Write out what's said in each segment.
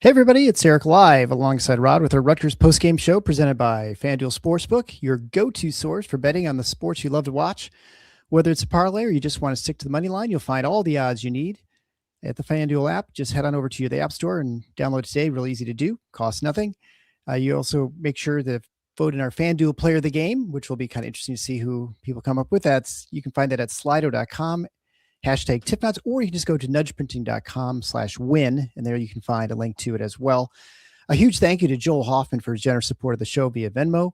Hey everybody, it's Eric live alongside Rod with our Rutgers postgame show presented by Fanduel Sportsbook, your go-to source for betting on the sports you love to watch. Whether it's a parlay or you just want to stick to the money line, you'll find all the odds you need at the Fanduel app. Just head on over to the App Store and download it today. Really easy to do, costs nothing. You also make sure to vote in our Fanduel Player of the Game, which will be kind of interesting to see who people come up with. You can find that at slido.com. Hashtag tip nuts, or you can just go to nudgeprinting.com/win, and there you can find a link to it as well. A huge thank you to Joel Hoffman for his generous support of the show via Venmo.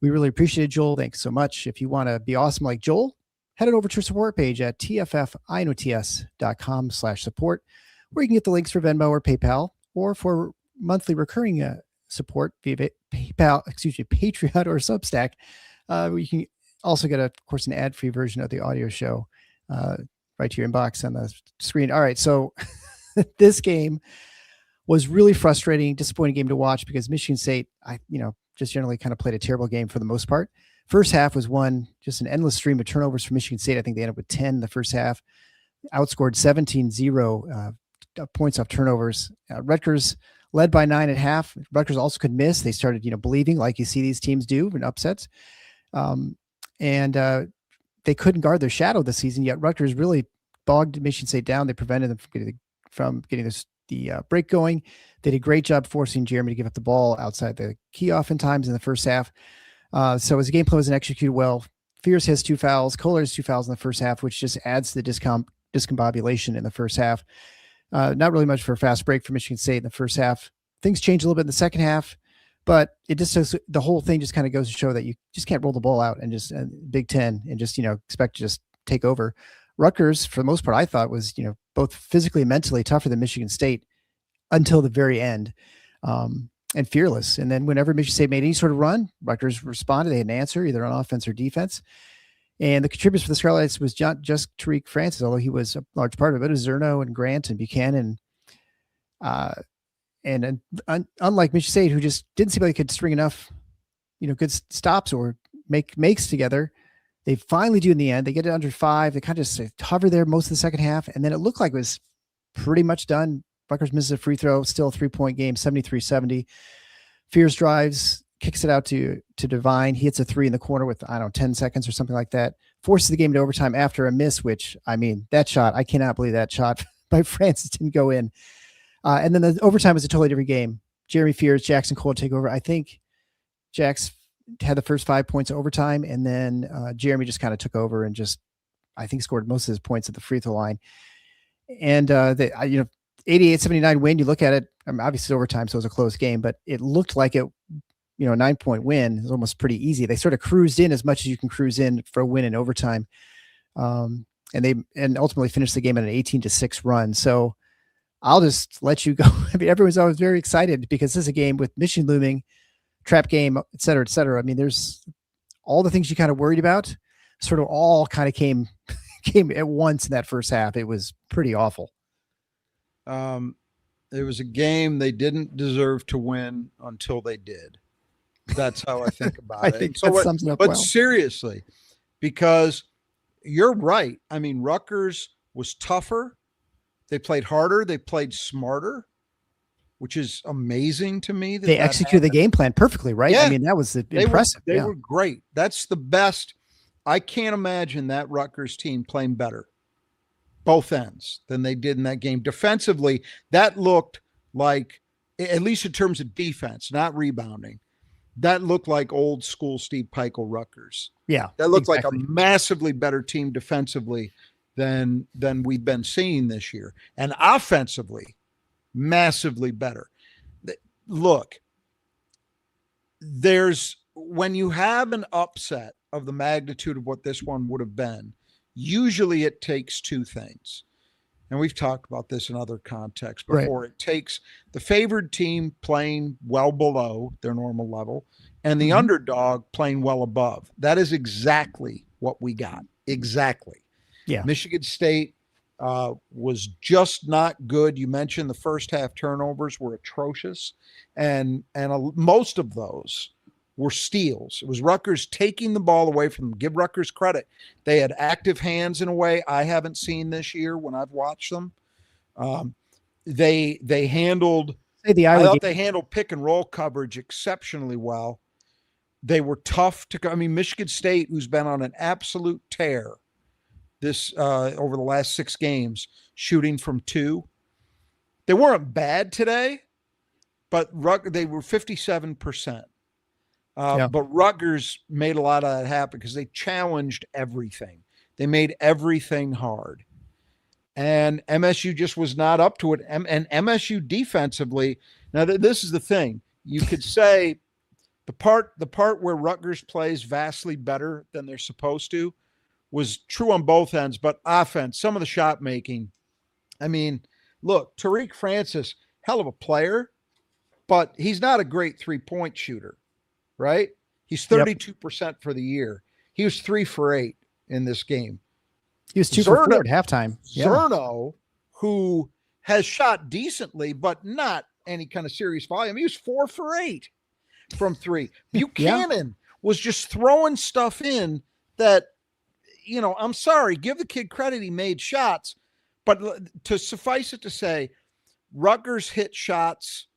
We really appreciate it, Joel. Thanks so much. If you want to be awesome like Joel, head on over to our support page at tffinots.com/support, where you can get the links for Venmo or PayPal, or for monthly recurring support via Patreon or Substack. You can also get, of course, an ad-free version of the audio show right to your inbox on the screen. All right. So this game was really frustrating, disappointing game to watch because Michigan State, just generally kind of played a terrible game for the most part. First half was just an endless stream of turnovers for Michigan State. I think they ended up with 10 in the first half, outscored 17-0 points off turnovers. Rutgers led by 9.5. Rutgers also could miss. They started, believing like you see these teams do in upsets. They couldn't guard their shadow this season, yet Rutgers really bogged Michigan State down. They prevented them from getting the break going. They did a great job forcing Jeremy to give up the ball outside the key oftentimes in the first half. So as the game plan wasn't executed well, Fierce has 2 fouls. Kohler has 2 fouls in the first half, which just adds to the discombobulation in the first half. Not really much for a fast break for Michigan State in the first half. Things changed a little bit in the second half, but it just says the whole thing just kind of goes to show that you just can't roll the ball out and just Big Ten and just, expect to just take over. Rutgers, for the most part, I thought was, both physically and mentally tougher than Michigan State until the very end, and fearless. And then whenever Michigan State made any sort of run, Rutgers responded. They had an answer either on offense or defense. And the contributors for the Scarlets was not just Tariq Francis, although he was a large part of it. It was Zerno and Grant and Buchanan. And unlike Michigan State, who just didn't seem like they could string enough, good stops or makes together, they finally do in the end. They get it under 5. They kind of just hover there most of the second half, and then it looked like it was pretty much done. Rutgers misses a free throw, still a 3-point game, 73-70. Fierce drives, kicks it out to Divine. He hits a 3 in the corner with, 10 seconds or something like that. Forces the game to overtime after a miss, which, that shot, I cannot believe that shot by Francis didn't go in. And then the overtime was a totally different game. Jeremy Fierce, Jackson Cole take over. I think Jax had the first 5 points of overtime, and then Jeremy just kind of took over and scored most of his points at the free throw line. And 88-79 win. You look at it, obviously overtime, so it was a close game, but it looked like it, a 9-point win. It was almost pretty easy. They sort of cruised in as much as you can cruise in for a win in overtime, and ultimately finished the game at an 18-6 run. So I'll just let you go. Everyone's always very excited because this is a game with Michigan looming, trap game, et cetera, et cetera. there's all the things you kind of worried about sort of all kind of came at once in that first half. It was pretty awful. It was a game they didn't deserve to win until they did. That's how I think about it. I think that sums it up well. Seriously, because you're right. Rutgers was tougher. They played harder. They played smarter, which is amazing to me. They executed the game plan perfectly, right? Yeah. That was impressive. They were great. That's the best. I can't imagine that Rutgers team playing better, both ends, than they did in that game. Defensively, that looked like, at least in terms of defense, not rebounding, that looked like old school Steve Peichel Rutgers. Yeah. That looked like a massively better team defensively than we've been seeing this year. And offensively, massively better. Look, when you have an upset of the magnitude of what this one would have been, usually it takes 2 things. And we've talked about this in other contexts before. Right. It takes the favored team playing well below their normal level and the underdog playing well above. That is exactly what we got. Exactly. Yeah. Michigan State was just not good. You mentioned the first half turnovers were atrocious, and most of those were steals. It was Rutgers taking the ball away from them. Give Rutgers credit. They had active hands in a way I haven't seen this year when I've watched them. They handled say the I Iowa thought game, they handled pick and roll coverage exceptionally well. They were tough to. I mean, Michigan State, who's been on an absolute tear this over the last 6 games, shooting from 2. They weren't bad today, but they were 57%. But Rutgers made a lot of that happen because they challenged everything. They made everything hard. And MSU just was not up to it. And MSU defensively, now this is the thing. You could say the part where Rutgers plays vastly better than they're supposed to was true on both ends, but offense, some of the shot making. I mean, look, Tariq Francis, hell of a player, but he's not a great 3-point shooter, right? He's 32% for the year. He was 3 for 8 in this game. He was 2 for 4 at halftime. Zerno, who has shot decently, but not any kind of serious volume. He was 4 for 8 from 3. Buchanan was just throwing stuff in that, I'm sorry, give the kid credit. He made shots, but to suffice it to say, Rutgers hit shots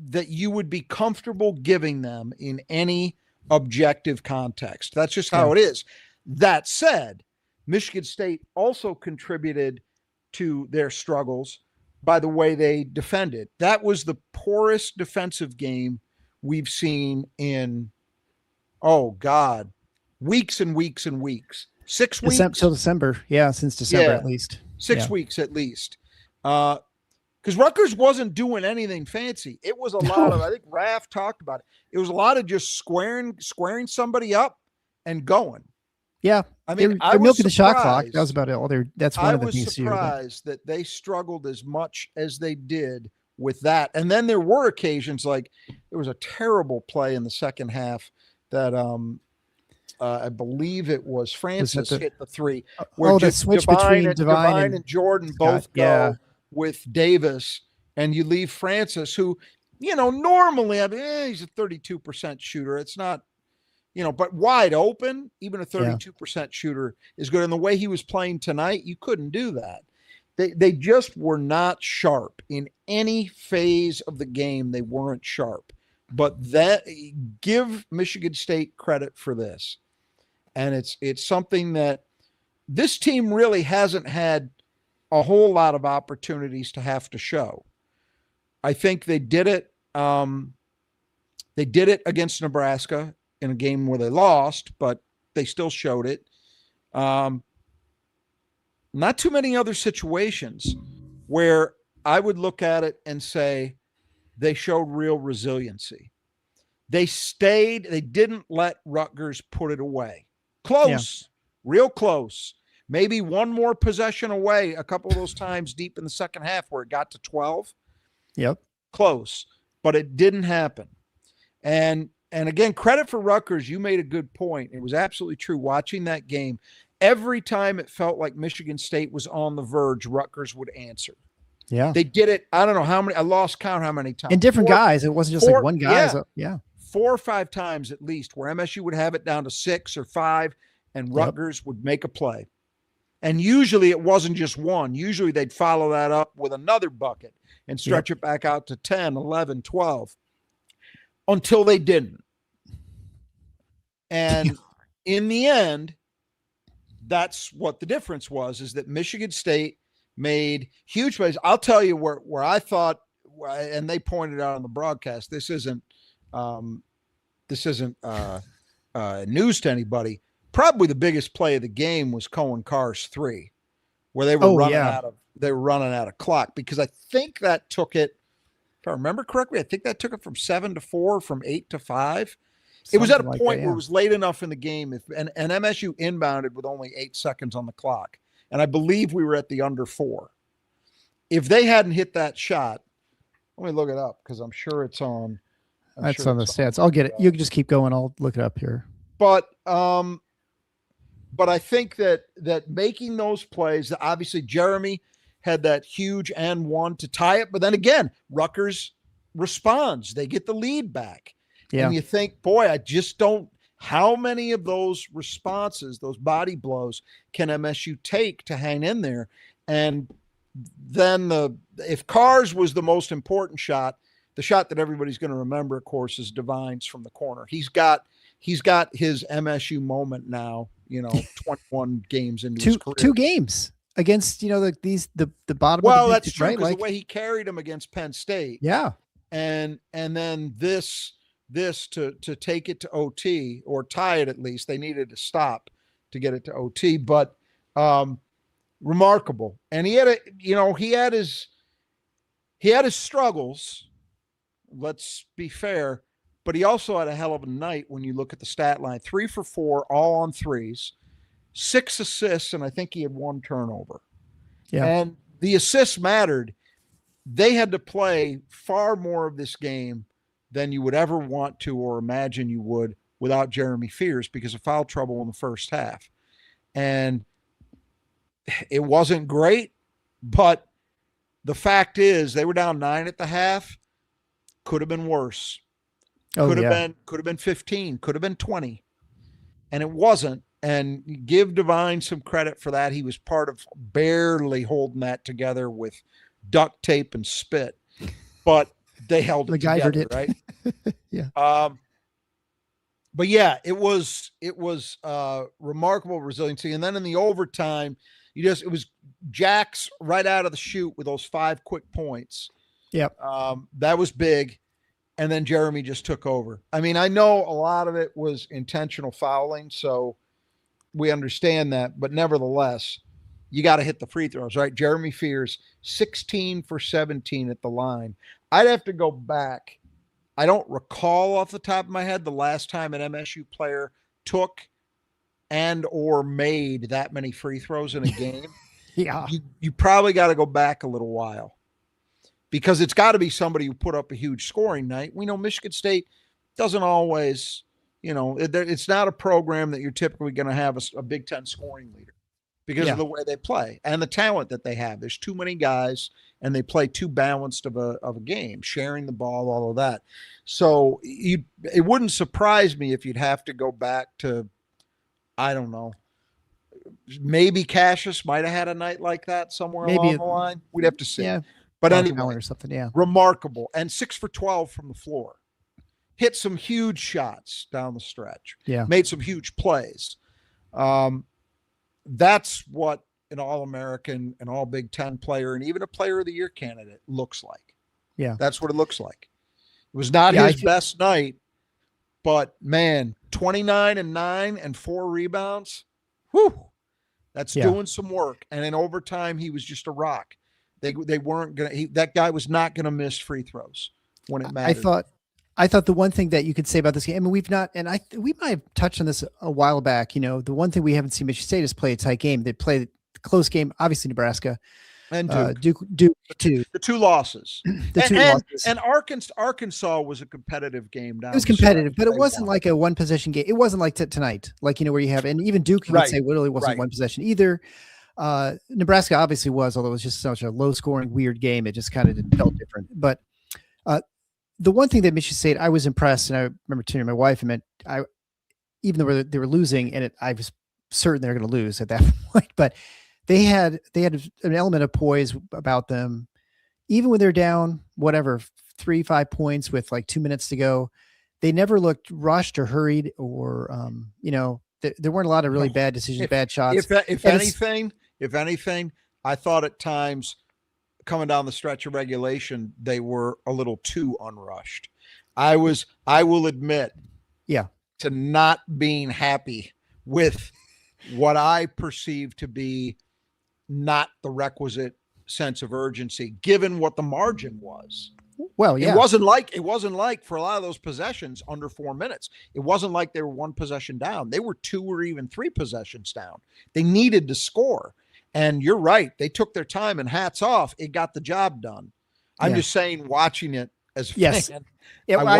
that you would be comfortable giving them in any objective context. That's just how it is. That said, Michigan State also contributed to their struggles by the way they defended. That was the poorest defensive game we've seen in, weeks and weeks and weeks. 6 weeks? Till December. Yeah, since December at least. 6 weeks at least. Because Rutgers wasn't doing anything fancy. It was a lot of, I think Raph talked about it. It was a lot of just squaring somebody up and going. Yeah. I mean, they're milking the shot clock. That was about it. That's one of the things. I was surprised that they struggled as much as they did with that. And then there were occasions like there was a terrible play in the second half that I believe it was Francis hit the 3. Where the switch between Divine and Jordan both go with Davis, and you leave Francis, who, normally he's a 32% shooter. It's not, but wide open, even a 32% shooter is good. And the way he was playing tonight, you couldn't do that. They just were not sharp in any phase of the game. They weren't sharp, but give Michigan State credit for this. And it's something that this team really hasn't had a whole lot of opportunities to have to show. I think they did it. They did it against Nebraska in a game where they lost, but they still showed it. Not too many other situations where I would look at it and say they showed real resiliency. They didn't let Rutgers put it away. Close, real close. Maybe one more possession away a couple of those times deep in the second half where it got to 12. Yep. Close, but it didn't happen. And again, credit for Rutgers. You made a good point. It was absolutely true. Watching that game, every time it felt like Michigan State was on the verge, Rutgers would answer. Yeah. They did it. I don't know how many. I lost count how many times. And different guys. It wasn't just like one guy. Yeah. 4 or 5 times at least where MSU would have it down to 6 or 5 and Rutgers would make a play. And usually it wasn't just one. Usually they'd follow that up with another bucket and stretch it back out to 10, 11, 12 until they didn't. And in the end, that's what the difference was, is that Michigan State made huge plays. I'll tell you where I thought, and they pointed out on the broadcast, this isn't news to anybody. Probably the biggest play of the game was Cohen Carr's 3, where they were running out of clock, because I think that took it, if I remember correctly, I think that took it from 7 to 4, from 8 to 5. It was at a point where it was late enough in the game, and MSU inbounded with only 8 seconds on the clock, and I believe we were at the under 4. If they hadn't hit that shot, let me look it up because I'm sure it's on. That's on the stats. I'll get it. You can just keep going. I'll look it up here. But I think that making those plays, obviously Jeremy had that huge and one to tie it, but then again, Rutgers responds. They get the lead back. Yeah. And you think, boy, I just don't, how many of those responses, those body blows, can MSU take to hang in there? And then if Carr's was the most important shot, the shot that everybody's going to remember, of course, is Divine's from the corner. He's got his MSU moment now, 21 games into his career. 2 games against, the bottom well, of the that's true, right? Because the way he carried him against Penn State. Yeah. And then this to take it to OT or tie it, at least they needed to stop to get it to OT, but remarkable. And he had his struggles, let's be fair, but he also had a hell of a night when you look at the stat line. 3 for 4, all on threes, 6 assists, and I think he had 1 turnover. Yeah. And the assists mattered. They had to play far more of this game than you would ever want to or imagine you would without Jeremy Fears because of foul trouble in the first half. And it wasn't great, but the fact is they were down 9 at the half. Could have been worse. Could have been 15, could have been 20. And it wasn't. And give Divine some credit for that. He was part of barely holding that together with duct tape and spit, but they held it together, right? Yeah. But yeah, it was remarkable resiliency. And then in the overtime, it was Jack's right out of the chute with those 5 quick points. Yep. That was big. And then Jeremy just took over. I mean, I know a lot of it was intentional fouling, so we understand that, but nevertheless, you got to hit the free throws, right? Jeremy Fears, 16 for 17 at the line. I'd have to go back. I don't recall off the top of my head the last time an MSU player took and or made that many free throws in a game. Yeah. You probably got to go back a little while because it's got to be somebody who put up a huge scoring night. We know Michigan State doesn't always, it's not a program that you're typically going to have a Big Ten scoring leader because of the way they play and the talent that they have. There's too many guys and they play too balanced of a game, sharing the ball, all of that. So it wouldn't surprise me if you'd have to go back to, I don't know, maybe Cassius might have had a night like that somewhere along the line. We'd have to see. Yeah. But anyway, or something, yeah. Remarkable. And 6 for 12 from the floor. Hit some huge shots down the stretch. Yeah. Made some huge plays. That's what an All-American, an All-Big Ten player, and even a Player of the Year candidate looks like. Yeah. That's what it looks like. It was not his best night, but man, 29 and 9 and 4 rebounds. Whew. That's doing some work. And in overtime, he was just a rock. They weren't going to, that guy was not going to miss free throws when it mattered. I thought the one thing that you could say about this game, I mean, we might have touched on this a while back. The one thing we haven't seen Michigan State is play a tight game. They played a close game, obviously Nebraska and Duke too. The 2 losses. losses. And Arkansas was a competitive game down. It was competitive, but it wasn't like a 1 possession game. It wasn't like tonight, like, where you have, and even Duke, you would say literally wasn't 1 possession either. Nebraska obviously was, although it was just such a low scoring, weird game. It just kind of felt different. But the one thing that Michigan State, I was impressed, and I remember telling my wife, even though they were losing, and I was certain they were going to lose at that point, but they had an element of poise about them, even when they're down, 3-5 points with like 2 minutes to go. They never looked rushed or hurried, or there weren't a lot of really bad decisions, bad shots. If anything, I thought at times coming down the stretch of regulation, they were a little too unrushed. I will admit, to not being happy with what I perceive to be not the requisite sense of urgency, given what the margin was. Well, yeah. It wasn't like for a lot of those possessions under 4 minutes. It wasn't like they were 1 possession down. They were 2 or even 3 possessions down. They needed to score. And you're right. They took their time, and hats off. It got the job done. I'm just saying, watching it as a fan, I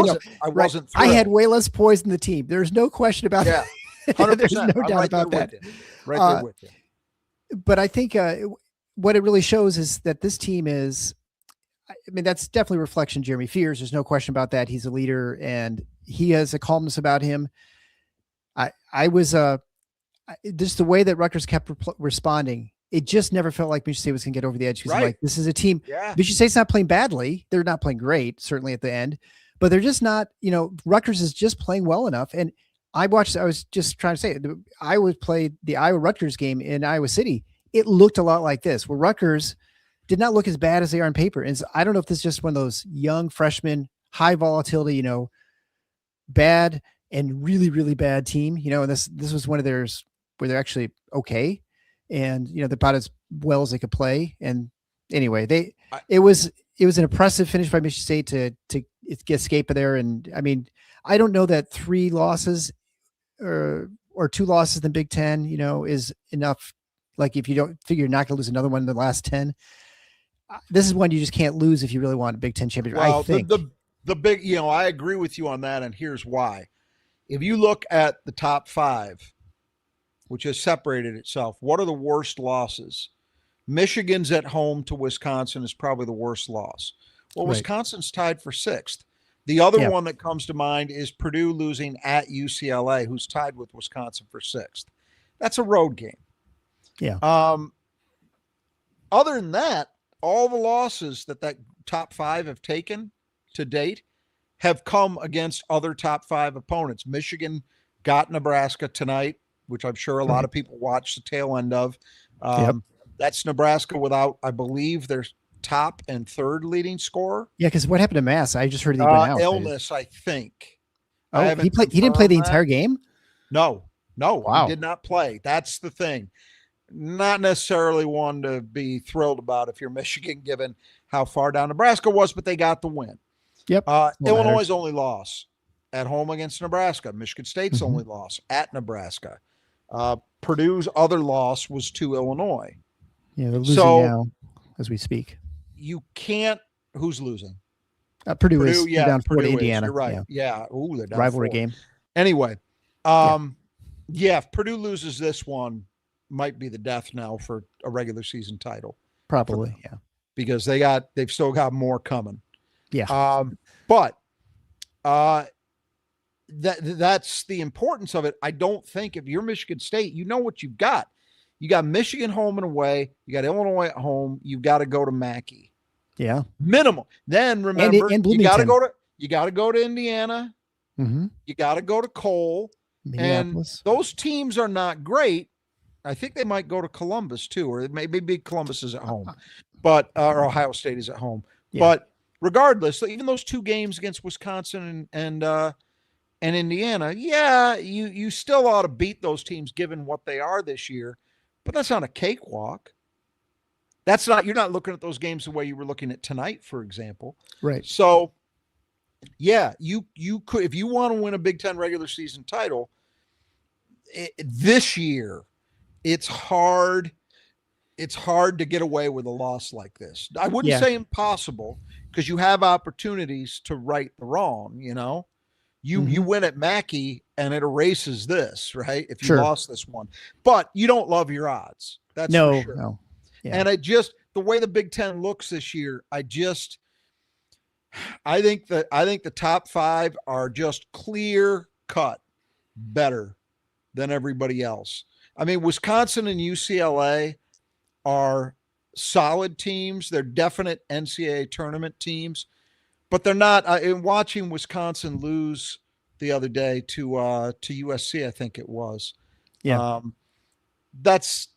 wasn't thrilled. I had way less poise in the team. There's no question about that. 100%. There's no doubt about that. Right there with you. But I think what it really shows is that this team is, that's definitely a reflection of Jeremy Fears. There's no question about that. He's a leader, and he has a calmness about him. I was just the way that Rutgers kept responding. it just never felt like Michigan State was going to get over the edge because I'm Right. like, this is a team. Yeah. Michigan State's not playing badly. They're not playing great, certainly at the end, but they're just not, Rutgers is just playing well enough. And I was just trying to say, Iowa played the Iowa Rutgers game in Iowa City. It looked a lot like this, where Rutgers did not look as bad as they are on paper. And so I don't know if this is just one of those young freshmen, high volatility, bad and really, really bad team, and this was one of theirs where they're actually okay. And, they're about as well as they could play. And anyway, it was an impressive finish by Michigan State to escape there. And I mean, I don't know that 3 losses or 2 losses in the Big Ten, is enough. Like if you don't figure you're not going to lose another one in the last 10, this is one you just can't lose if you really want a Big Ten championship. Well, I think the big, I agree with you on that. And here's why. If you look at the top 5, which has separated itself, what are the worst losses? Michigan's at home to Wisconsin is probably the worst loss. Well, Right. Wisconsin's tied for 6th. The other one that comes to mind is Purdue losing at UCLA, who's tied with Wisconsin for 6th. That's a road game. Yeah. Other than that, all the losses that top 5 have taken to date have come against other top 5 opponents. Michigan got Nebraska tonight, which I'm sure a lot of people watched the tail end of. That's Nebraska without, I believe, their top and 3rd leading scorer. Yeah, because what happened to Mass? I just heard he went out. Illness, I think. Oh, he didn't play the entire game? No, wow. He did not play. That's the thing. Not necessarily one to be thrilled about if you're Michigan, given how far down Nebraska was, but they got the win. Yep. Illinois' only loss at home against Nebraska. Michigan State's only loss at Nebraska. Purdue's other loss was to Illinois. Yeah, they're losing now as we speak. You can't. Who's losing? Purdue is down Purdue 4 to Indiana. You're right. Yeah. Ooh, they're down rivalry 4. game. Anyway, if Purdue loses this one, might be the death knell for a regular season title. Probably, yeah. Because they've still got more coming. Yeah. But that's the importance of it. I don't think if you're Michigan State, you know what you've got. You got Michigan home and away. You got Illinois at home. You've got to go to Mackey. Yeah. Minimum. Then remember, and you got to go to Indiana. Mm-hmm. You got to go to Cole. And those teams are not great. I think they might go to Columbus too, or maybe Columbus is at home, but or Ohio State is at home. Yeah. But regardless, even those 2 games against Wisconsin and Indiana, you still ought to beat those teams given what they are this year. But that's not a cakewalk. You're not looking at those games the way you were looking at tonight, for example. Right. So, you could, if you want to win a Big Ten regular season title this year, it's hard to get away with a loss like this. I wouldn't say impossible, because you have opportunities to right the wrong. You win at Mackey and it erases this, right? If you lost this one, but you don't love your odds. That's for sure. No. Yeah. And the way the Big Ten looks this year, I think the top 5 are just clear cut better than everybody else. I mean, Wisconsin and UCLA are solid teams. They're definite NCAA tournament teams, but they're not. In watching Wisconsin lose the other day to USC, I think it was. Yeah. That's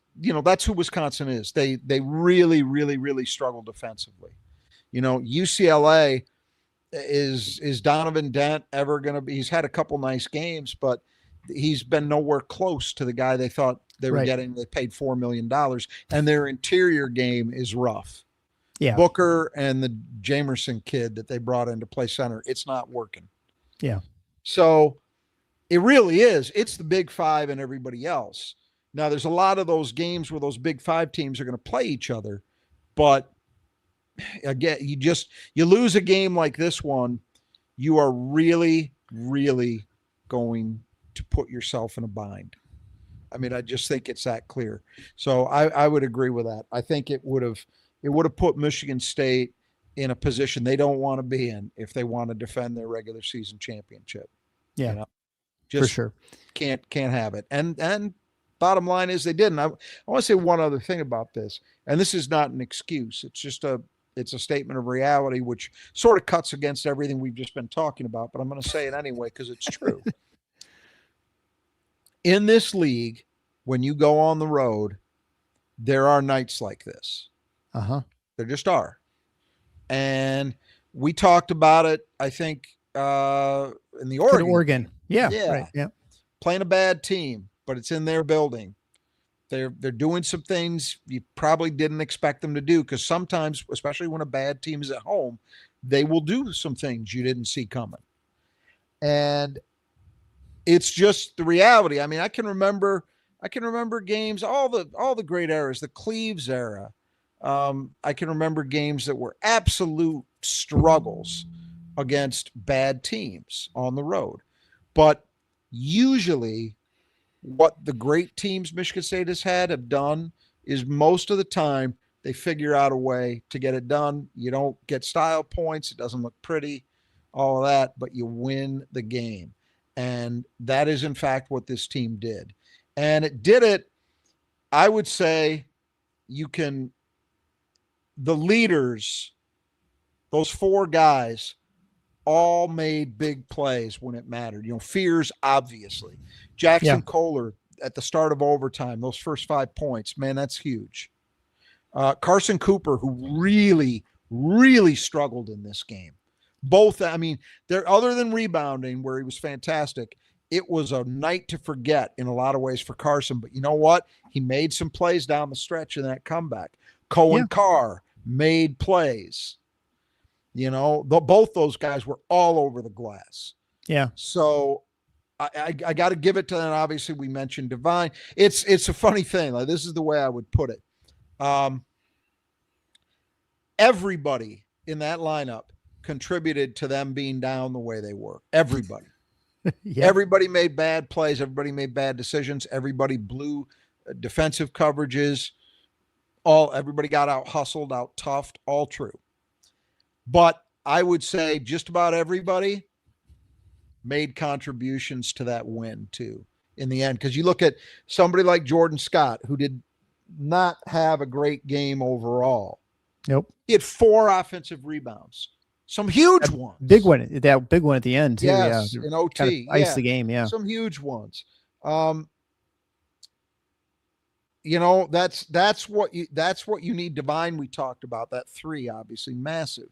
who Wisconsin is. They really, really, really struggle defensively. UCLA is Donovan Dent ever going to be? He's had a couple nice games, but he's been nowhere close to the guy they thought they were getting. They paid $4 million, and their interior game is rough. Yeah. Booker and the Jamerson kid that they brought in to play center, it's not working. Yeah. So it really is. It's the Big 5 and everybody else. Now, there's a lot of those games where those Big 5 teams are going to play each other, but again, you lose a game like this one, you are really, really going to put yourself in a bind. I mean, I just think it's that clear. So I would agree with that. I think it would have put Michigan State in a position they don't want to be in if they want to defend their regular season championship. Yeah, just for sure. Can't have it. And bottom line is they didn't. I want to say one other thing about this, and this is not an excuse. It's just it's a statement of reality, which sort of cuts against everything we've just been talking about, but I'm going to say it anyway because it's true. In this league, when you go on the road, there are nights like this. There just are. And we talked about it, I think, in the Oregon. Yeah. Right. Yeah. Playing a bad team, but it's in their building. They're doing some things you probably didn't expect them to do, because sometimes, especially when a bad team is at home, they will do some things you didn't see coming. And it's just the reality. I mean, I can remember games, all the great eras, the Cleves era. I can remember games that were absolute struggles against bad teams on the road. But usually what the great teams Michigan State has have done is most of the time they figure out a way to get it done. You don't get style points. It doesn't look pretty, all of that, but you win the game. And that is, in fact, what this team did. And it did it, I would say, the leaders, those four guys, all made big plays when it mattered. Fears, obviously. Jackson Kohler at the start of overtime, those first 5 points, man, that's huge. Carson Cooper, who really, really struggled in this game. Both, I mean, other than rebounding, where he was fantastic, it was a night to forget in a lot of ways for Carson. But you know what? He made some plays down the stretch in that comeback. Cohen Carr made plays. Both those guys were all over the glass. Yeah. So I got to give it to them. Obviously, we mentioned Divine. It's a funny thing. Like, this is the way I would put it. Everybody in that lineup contributed to them being down the way they were. Everybody. Everybody made bad plays. Everybody made bad decisions. Everybody blew defensive coverages. Everybody got out hustled, out toughed. All true. But I would say just about everybody made contributions to that win too in the end. Because you look at somebody like Jordan Scott, who did not have a great game overall. Nope. He had 4 offensive rebounds. Some huge ones. Big one. That big one at the end too. Yes, in OT. Kind of ice the game. Yeah. Some huge ones. That's what you need. Divine, we talked about that 3, obviously massive.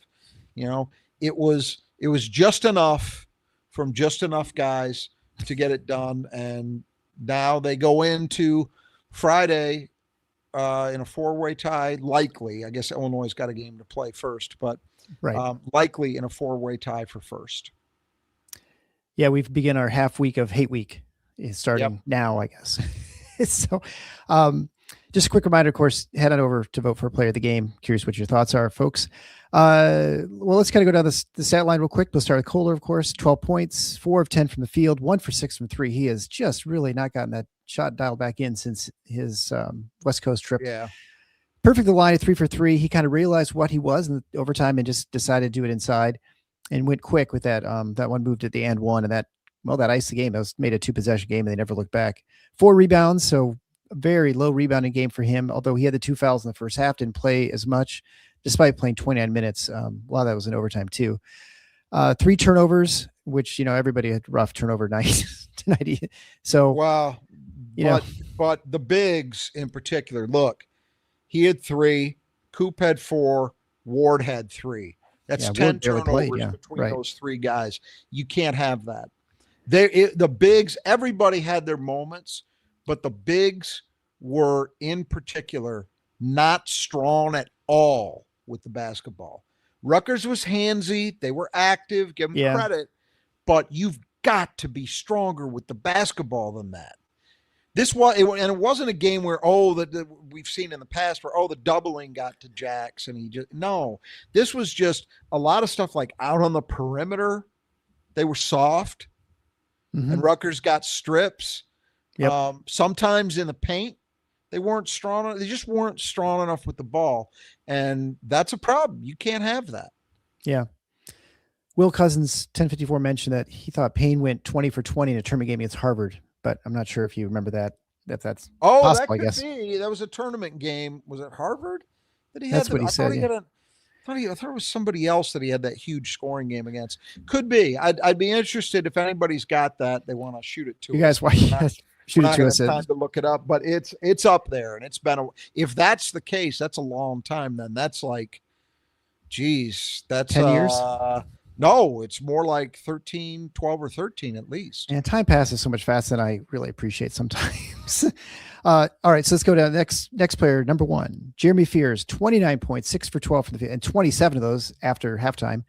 It was just enough from just enough guys to get it done. And now they go into Friday in a 4-way tie, likely. I guess Illinois got a game to play first, but likely in a 4-way tie for first. Yeah, we've begun our half week of hate week. Is starting now, I guess. So just a quick reminder, of course, head on over to vote for player of the game. Curious what your thoughts are, folks. Well, let's kind of go down the stat line real quick. We'll start with Kohler, of course. 12 points, 4 of 10 from the field, 1 for 6 from 3. He has just really not gotten that shot dialed back in since his West Coast trip. Yeah. Perfect the line at 3 for 3. He kind of realized what he was in the overtime and just decided to do it inside and went quick with that. That one moved at the and one, and that iced the game. That was made a 2-possession game, and they never looked back. 4 rebounds, so a very low rebounding game for him. Although he had the 2 fouls in the first half, didn't play as much, despite playing 29 minutes. A lot of that was in overtime too. 3 turnovers, which everybody had rough turnover night tonight. So wow, but the bigs in particular. Look, he had 3, Coop had 4, Ward had 3. That's 10 turnovers between those 3 guys. You can't have that. The bigs, everybody had their moments, but the bigs were in particular not strong at all with the basketball. Rutgers was handsy. They were active. Give them credit. But you've got to be stronger with the basketball than that. And it wasn't a game where, that we've seen in the past where, the doubling got to Jax and no. This was just a lot of stuff like out on the perimeter. They were soft. Mm-hmm. And Rutgers got strips. Yep. Sometimes in the paint, they weren't strong. They just weren't strong enough with the ball. And that's a problem. You can't have that. Yeah. Will Cousins, 1054, mentioned that he thought Payne went 20 for 20 in a tournament game against Harvard, but I'm not sure if you remember that. That's Oh, possible, that I could guess. be. That was a tournament game. Was it Harvard that he had? That's what he I thought said. he Yeah. had a. I thought it was somebody else that he had that huge scoring game against. Could be. I'd be interested if anybody's got that. They want to shoot it to You us. guys, why? We're Shoot it not to going us. to have time to look it up, but it's up there, and it's been a. If that's the case, that's a long time. Then that's like, geez, that's 10 years. No, it's more like 13, 12 or 13 at least. And time passes so much faster than I really appreciate sometimes. All right, so let's go down next player, number 1, Jeremy Fears, 29 points, 6 for 12 from the field, and 27 of those after halftime.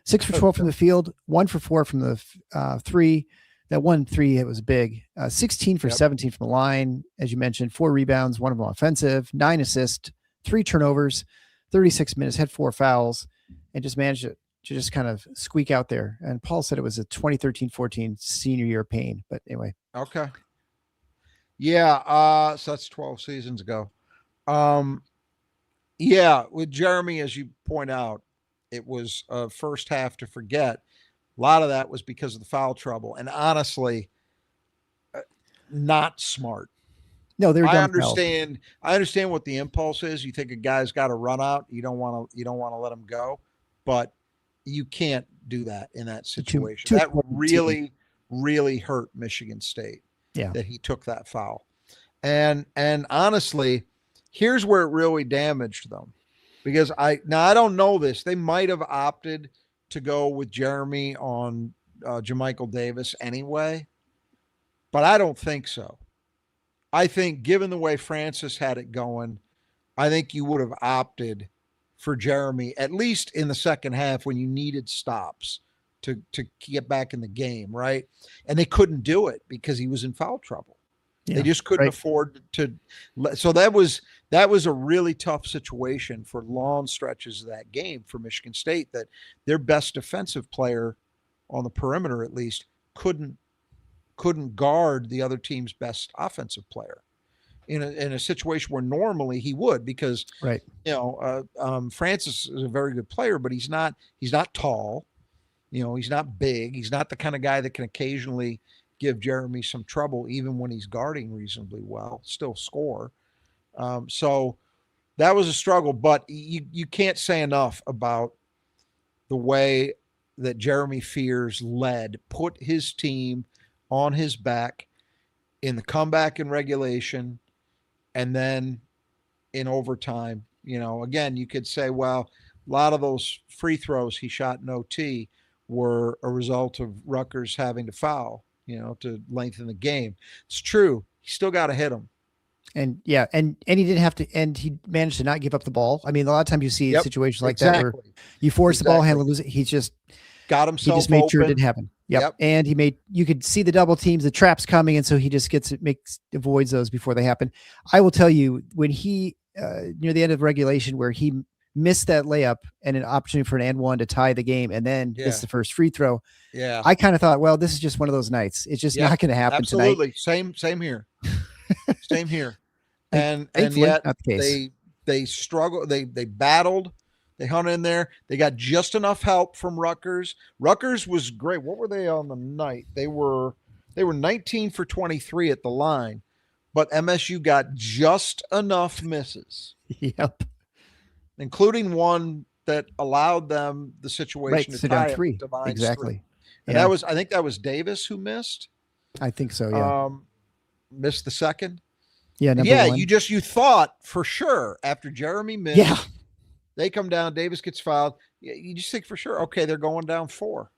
6 for 12 from the field, 1 for 4 from the 3. That 1-3, it was big. 16 for 17 from the line, as you mentioned, 4 rebounds, 1 of them offensive, 9 assists, 3 turnovers, 36 minutes, had 4 fouls, and just managed to just kind of squeak out there. And Paul said it was a 2013-14 senior year pain, but anyway. Okay. Yeah. So that's 12 seasons ago. Yeah. With Jeremy, as you point out, it was first half to forget. A lot of that was because of the foul trouble. And honestly, not smart. No, they were I dumb fouls. I understand what the impulse is. You think a guy's got to run out. You don't want to let him go, but you can't do that in that situation. That really, really hurt Michigan State. Yeah. That he took that foul. And honestly, here's where it really damaged them. Because I don't know this. They might have opted to go with Jeremy on Jamichael Davis anyway, but I don't think so. I think given the way Francis had it going, I think you would have opted for Jeremy, at least in the second half when you needed stops to get back in the game, right? And they couldn't do it because he was in foul trouble. Yeah, they just couldn't afford to. So that was a really tough situation for long stretches of that game for Michigan State, that their best defensive player on the perimeter, at least, couldn't guard the other team's best offensive player in a situation where normally he would, because Francis is a very good player, but he's not tall, he's not big, he's not the kind of guy that can occasionally give Jeremy some trouble, even when he's guarding reasonably well, still score. So that was a struggle, but you can't say enough about the way that Jeremy Fears put his team on his back in the comeback in regulation, and then in overtime. Again, you could say, well, a lot of those free throws he shot in OT were a result of Rutgers having to foul, to lengthen the game. It's true. He still got to hit them. And and he didn't have to, and he managed to not give up the ball. I mean, a lot of times you see situations like that where you force the ball handler, lose it. He just got himself. He just made sure it didn't happen. Yep. And you could see the double teams, the traps coming, and so he just avoids those before they happen. I will tell you, when he near the end of regulation, where he missed that layup and an opportunity for an and one to tie the game, and then missed the first free throw. Yeah, I kind of thought, well, this is just one of those nights. It's just not going to happen tonight. Absolutely, same here, same here. And yet they struggled. They battled. They hung in there. They got just enough help from Rutgers. Rutgers was great. What were they on the night? They were 19 for 23 at the line, but MSU got just enough misses. Yep. Including one that allowed them the situation to tie three. Divine exactly. And I think that was Davis who missed. I think so. Yeah. Missed the second. Yeah. One. You thought for sure after Jeremy missed. Yeah. They come down. Davis gets fouled. You just think for sure, okay, they're going down 4,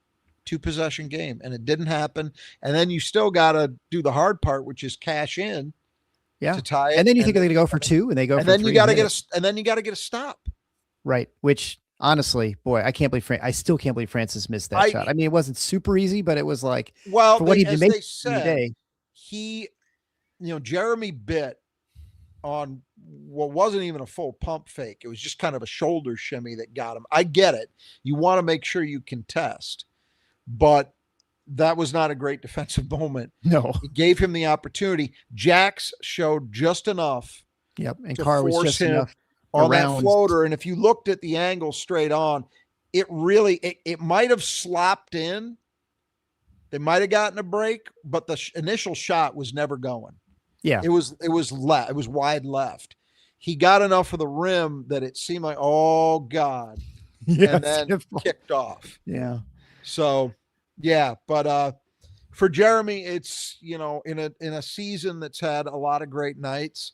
2-possession game, and it didn't happen. And then you still got to do the hard part, which is cash in. Yeah. To tie it. And then you think they're going to go for 2, and they go. And for then 3 you got to get a stop. Right. Which honestly, boy, I still can't believe Francis missed that shot. I mean, it wasn't super easy, but it was like, well, for what he did make today, Jeremy bit on what wasn't even a full pump fake. It was just kind of a shoulder shimmy that got him. I get it. You want to make sure you contest, but that was not a great defensive moment. No. It gave him the opportunity. Jax showed just enough. Yep. And Carr was just enough on that floater. And if you looked at the angle straight on, it really, it might have slopped in. They might have gotten a break, but the initial shot was never going. Yeah. It was wide left. He got enough of the rim that it seemed like, oh God, Yeah. and then kicked off. Yeah. So yeah, but for Jeremy, it's, in a season that's had a lot of great nights,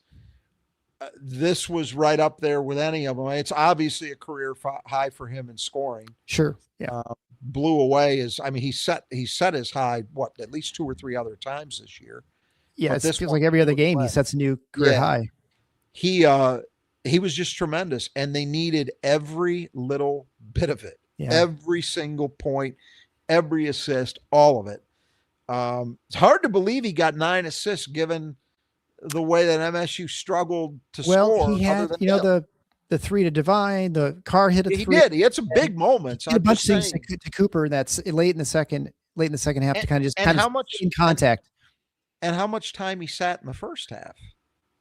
this was right up there with any of them. It's obviously a career high for him in scoring. Sure. Yeah. Blew away he set his high, at least 2 or 3 other times this year. Yeah. It feels like every other game he sets a new career high. He was just tremendous, and they needed every little bit of it. Yeah. Every single point, every assist, all of it. It's hard to believe he got 9 assists given the way that MSU struggled to score. Well, he had, the 3 to Divine, the car hit a 3. He did. He had some big moments. He did a bunch of things to Cooper that's late in the second half to kind of in contact. And how much time he sat in the first half.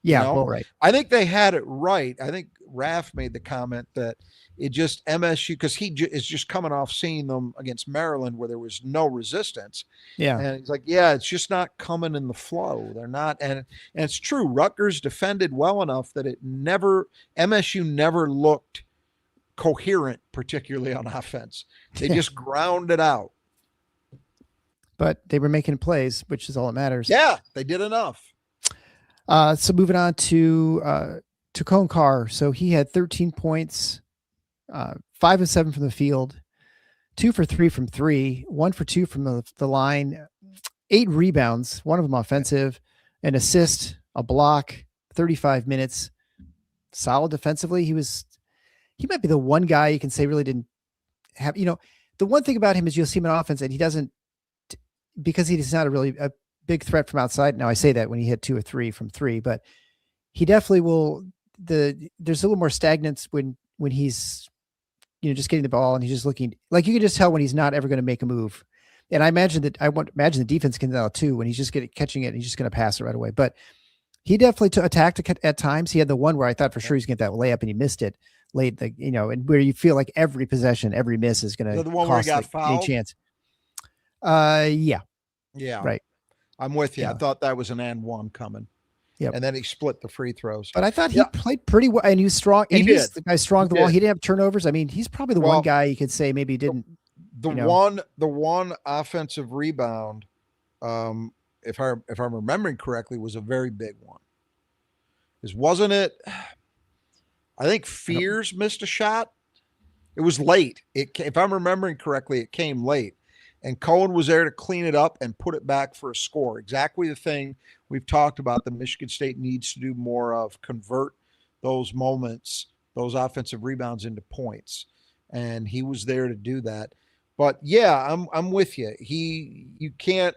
Yeah, well, right. I think they had it right. I think Raph made the comment that it just MSU, because he is just coming off seeing them against Maryland where there was no resistance. Yeah. And he's like, yeah, it's just not coming in the flow. They're not. And it's true. Rutgers defended well enough that MSU never looked coherent, particularly on offense. They just ground it out. But they were making plays, which is all that matters. Yeah, they did enough. So moving on to Cone Carr. So he had 13 points, 5 of 7 from the field, 2 for 3 from 3, 1 for 2 from the line, 8 rebounds, 1 of them offensive, an assist, a block, 35 minutes. Solid defensively. He might be the one guy you can say really didn't have, the one thing about him is you'll see him in offense and he doesn't, because he's not a big threat from outside. Now I say that when he hit 2 or 3 from 3, but he definitely will. There's a little more stagnance when he's, just getting the ball and he's just looking like you can just tell when he's not ever going to make a move. And I imagine the defense can now too, when he's just catching it and he's just going to pass it right away. But he definitely attacked at times. He had the one where I thought for sure he's going to get that layup and he missed it late, and where you feel like every possession, every miss is going to the one where he got fouled. A chance. Yeah. Right. I'm with you. Yeah. I thought that was an and one coming. Yep. And then he split the free throws. But I thought he played pretty well, and he was strong. And he's the guy strong the ball. He didn't have turnovers. I mean, he's probably the one guy you could say maybe didn't. The one offensive rebound, if I'm remembering correctly, was a very big one. Wasn't it? I think Fears missed a shot. It was late. If I'm remembering correctly, it came late. And Cohen was there to clean it up and put it back for a score. Exactly the thing we've talked about that Michigan State needs to do more of, convert those moments, those offensive rebounds into points. And he was there to do that. But yeah, I'm with you. You can't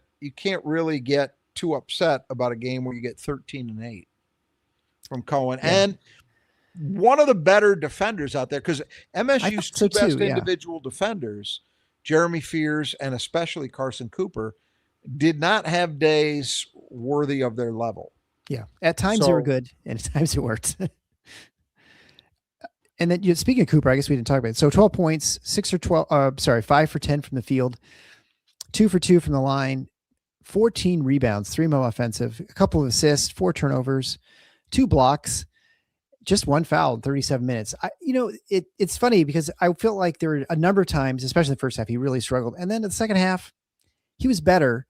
really get too upset about a game where you get 13 and 8 from Cohen. Yeah. And one of the better defenders out there, because MSU's two best individual defenders, Jeremy Fears and especially Carson Cooper, did not have days worthy of their level. Yeah. At times they were good and at times it weren't. And then speaking of Cooper, I guess we didn't talk about it. So 12 points, 5 for 10 from the field, 2 for 2 from the line, 14 rebounds, 3 more offensive, a couple of assists, 4 turnovers, 2 blocks, just 1 foul in 37 minutes. It's funny because I felt like there were a number of times, especially in the first half, he really struggled. And then in the second half, he was better.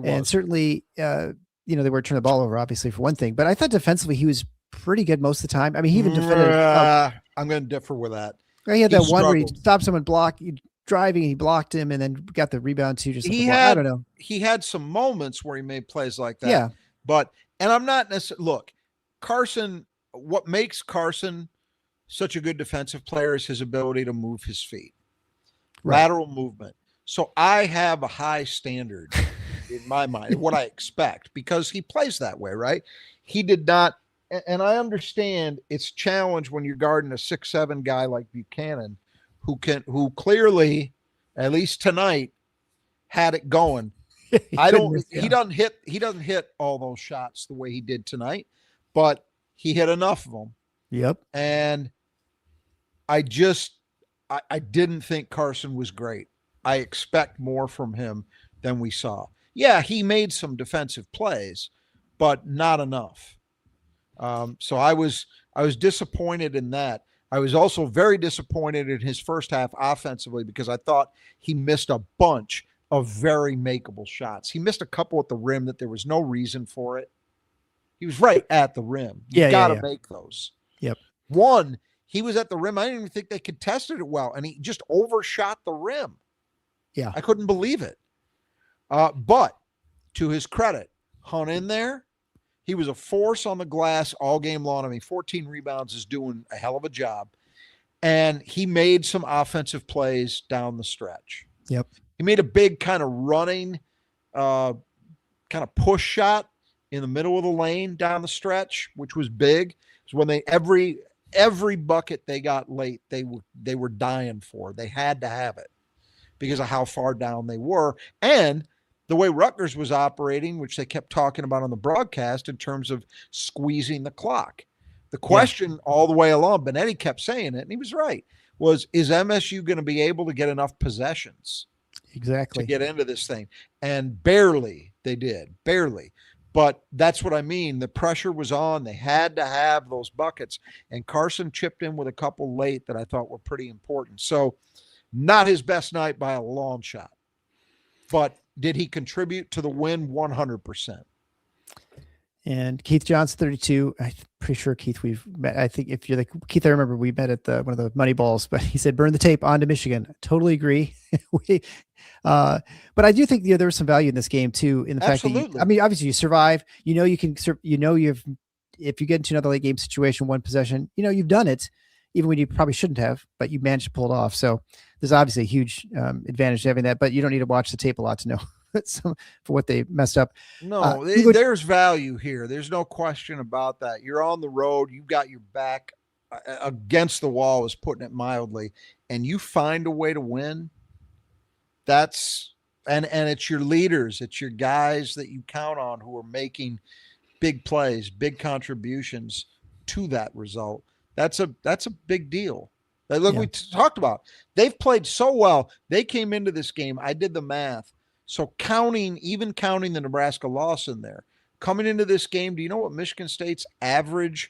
And certainly, they were turning the ball over, obviously, for one thing. But I thought defensively, he was pretty good most of the time. I mean, he even defended. I'm going to differ with that. He had that one where he stopped someone driving, and he blocked him, and then got the rebound too. I don't know. He had some moments where he made plays like that. Yeah. And I'm not necessarily, look, Carson, what makes Carson such a good defensive player is his ability to move his feet, lateral movement. So I have a high standard in my mind, what I expect, because he plays that way, right? He did not, and I understand it's challenge when you're guarding a 6'7" guy like Buchanan, who clearly, at least tonight, had it going. He doesn't hit all those shots the way he did tonight, but he hit enough of them. Yep. And I didn't think Carson was great. I expect more from him than we saw. Yeah, he made some defensive plays, but not enough. So I was disappointed in that. I was also very disappointed in his first half offensively because I thought he missed a bunch of very makeable shots. He missed a couple at the rim that there was no reason for it. He was right at the rim. You got to make those. Yep. One, he was at the rim. I didn't even think they contested it well, and he just overshot the rim. Yeah. I couldn't believe it. But to his credit, hung in there. He was a force on the glass all game long. I mean, 14 rebounds is doing a hell of a job. And he made some offensive plays down the stretch. Yep. He made a big kind of running, kind of push shot in the middle of the lane down the stretch, which was big. It's when they every bucket they got late, they were dying for. They had to have it because of how far down they were. And the way Rutgers was operating, which they kept talking about on the broadcast in terms of squeezing the clock. The question all the way along, Benetti kept saying it, and he was right, was, is MSU going to be able to get enough possessions exactly to get into this thing? And barely they did, barely. But that's what I mean. The pressure was on. They had to have those buckets. And Carson chipped in with a couple late that I thought were pretty important. So not his best night by a long shot. But did he contribute to the win? 100%. And Keith Johnson, 32. I'm pretty sure, Keith, we've met. I think if you're the Keith, I remember we met at one of the money balls, but he said, burn the tape on to Michigan. Totally agree. But I do think there was some value in this game too, in the fact that obviously you survive, you can, if you get into another late game situation, one possession, you've done it even when you probably shouldn't have, but you managed to pull it off. So there's obviously a huge advantage to having that, but you don't need to watch the tape a lot to know for what they messed up. No, there's value here. There's no question about that. You're on the road. You've got your back against the wall, is putting it mildly, and you find a way to win. And it's your leaders. It's your guys that you count on who are making big plays, big contributions to that result. That's a big deal. Look, we talked about, they've played so well. They came into this game. I did the math. So even counting the Nebraska loss in there, coming into this game, do you know what Michigan State's average,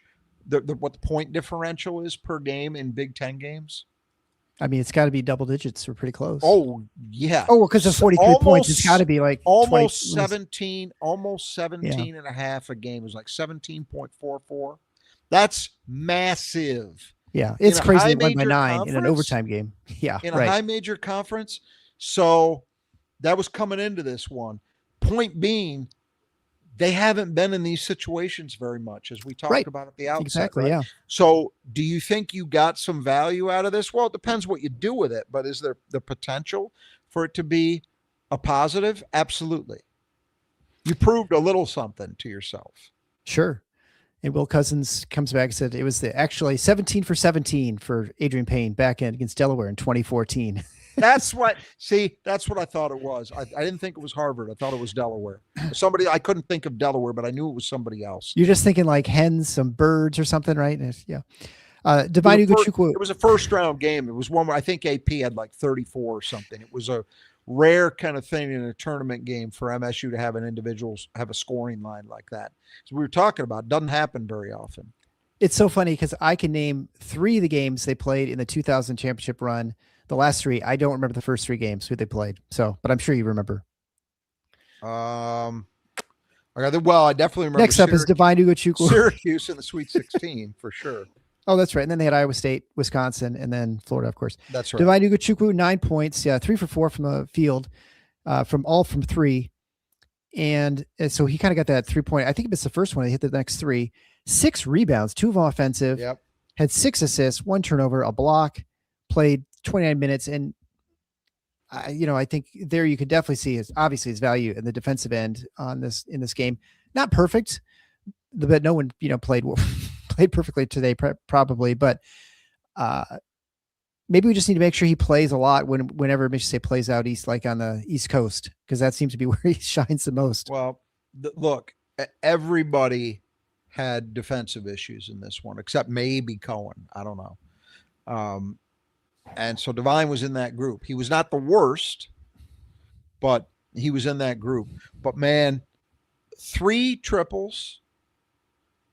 what the point differential is per game in Big Ten games? I mean, it's got to be double digits. We're pretty close. Oh, yeah. Oh, because of 43 points, it's got to be like almost 17 and a half a game. It was like 17.44. That's massive. Yeah, it's crazy. They won by 9 in an overtime game. Yeah, in a high major conference. So that was coming into this one. Point being, they haven't been in these situations very much, as we talked about at the outset. Exactly, right? yeah. So do you think you got some value out of this? Well, it depends what you do with it, but is there the potential for it to be a positive? Absolutely. You proved a little something to yourself. Sure. And Will Cousins comes back and said it was actually 17 for 17 for Adrian Payne back end against Delaware in 2014. That's what I thought it was. I didn't think it was Harvard. I thought it was Delaware. I couldn't think of Delaware, but I knew it was somebody else. You're just thinking like hens, some birds or something, right? Yeah. Divine Ugochukwu. It was a first round game. It was one where I think AP had like 34 or something. It was a rare kind of thing in a tournament game for MSU to have an individual have a scoring line like that. So we were talking about, it doesn't happen very often. It's so funny because I can name 3 of the games they played in the 2000 championship run. The last 3, I don't remember the first 3 games who they played. So, but I'm sure you remember. I definitely remember. Next up is Divine Ugochukwu. Syracuse in the Sweet 16 for sure. Oh, that's right. And then they had Iowa State, Wisconsin, and then Florida, of course. That's right. Divine Ugochukwu, 9 points. Yeah, 3 for 4 from the field, from 3. And so he kind of got that 3-point. I think it's the first one. They hit the next 3. 6 rebounds, 2 of them offensive. Yep. Had 6 assists, 1 turnover, a block. Played 29 minutes, and I think there you could definitely see his value in the defensive end in this game. Not perfect, but no one played perfectly today probably, but maybe we just need to make sure he plays a lot whenever Michigan State plays out east, like on the East Coast, because that seems to be where he shines the most. Well, look, everybody had defensive issues in this one, except maybe Cohen. I don't know. And so Divine was in that group. He was not the worst, but he was in that group. But man, 3 triples,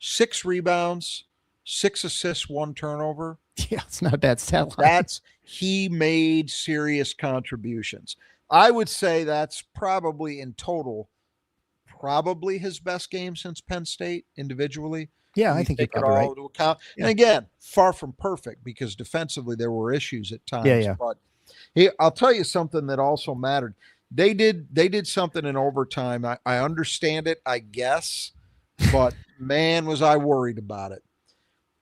6 rebounds, 6 assists, 1 turnover. Yeah, it's not a bad stat line. He made serious contributions. I would say that's probably in total, probably his best game since Penn State individually. Yeah, I think you're probably right. Into account. Yeah. And again, far from perfect because defensively there were issues at times. Yeah. But I'll tell you something that also mattered. They did something in overtime. I understand it, I guess, but man, was I worried about it.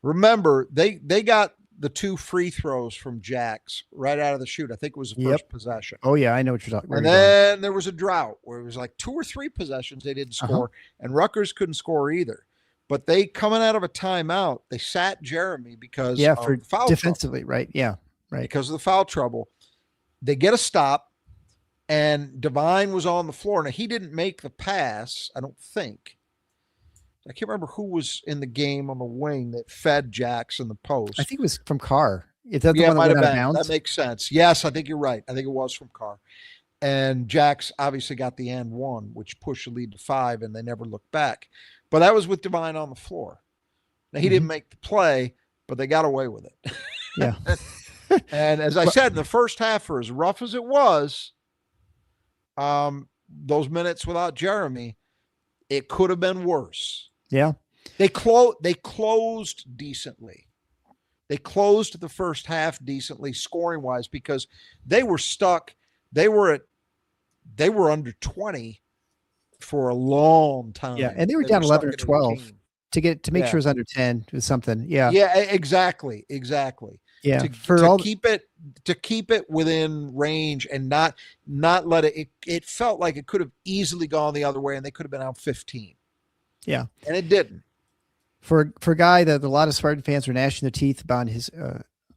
Remember, they got the 2 free throws from Jax right out of the shoot. I think it was the first possession. Oh yeah, I know what you're talking about. And then there was a drought where it was like 2 or 3 possessions they didn't score, and Rutgers couldn't score either. But they, coming out of a timeout, they sat Jeremy because of for foul defensively, trouble. right? Yeah, right. Because of the foul trouble. They get a stop, and Divine was on the floor. Now, he didn't make the pass, I don't think. I can't remember who was in the game on the wing that fed Jax in the post. I think it was from Carr. Is that the Yeah, one it might that have went out of been. bounds? That makes sense. Yes, I think you're right. I think it was from Carr. And Jax obviously got the and 1, which pushed the lead to 5, and they never looked back. But that was with Divine on the floor. Now, he didn't make the play, but they got away with it. Yeah. And as I said, in the first half, for as rough as it was, those minutes without Jeremy, it could have been worse. Yeah. They closed decently. They closed the first half decently scoring wise because they were stuck. They were under 20 for a long time. Yeah. And they were down 11 or 12 to make sure it was under 10 was something. Yeah. Yeah, exactly. Yeah. To keep it within range and not let it felt like it could have easily gone the other way and they could have been out 15. Yeah. And it didn't. For a guy that a lot of Spartan fans were gnashing their teeth about his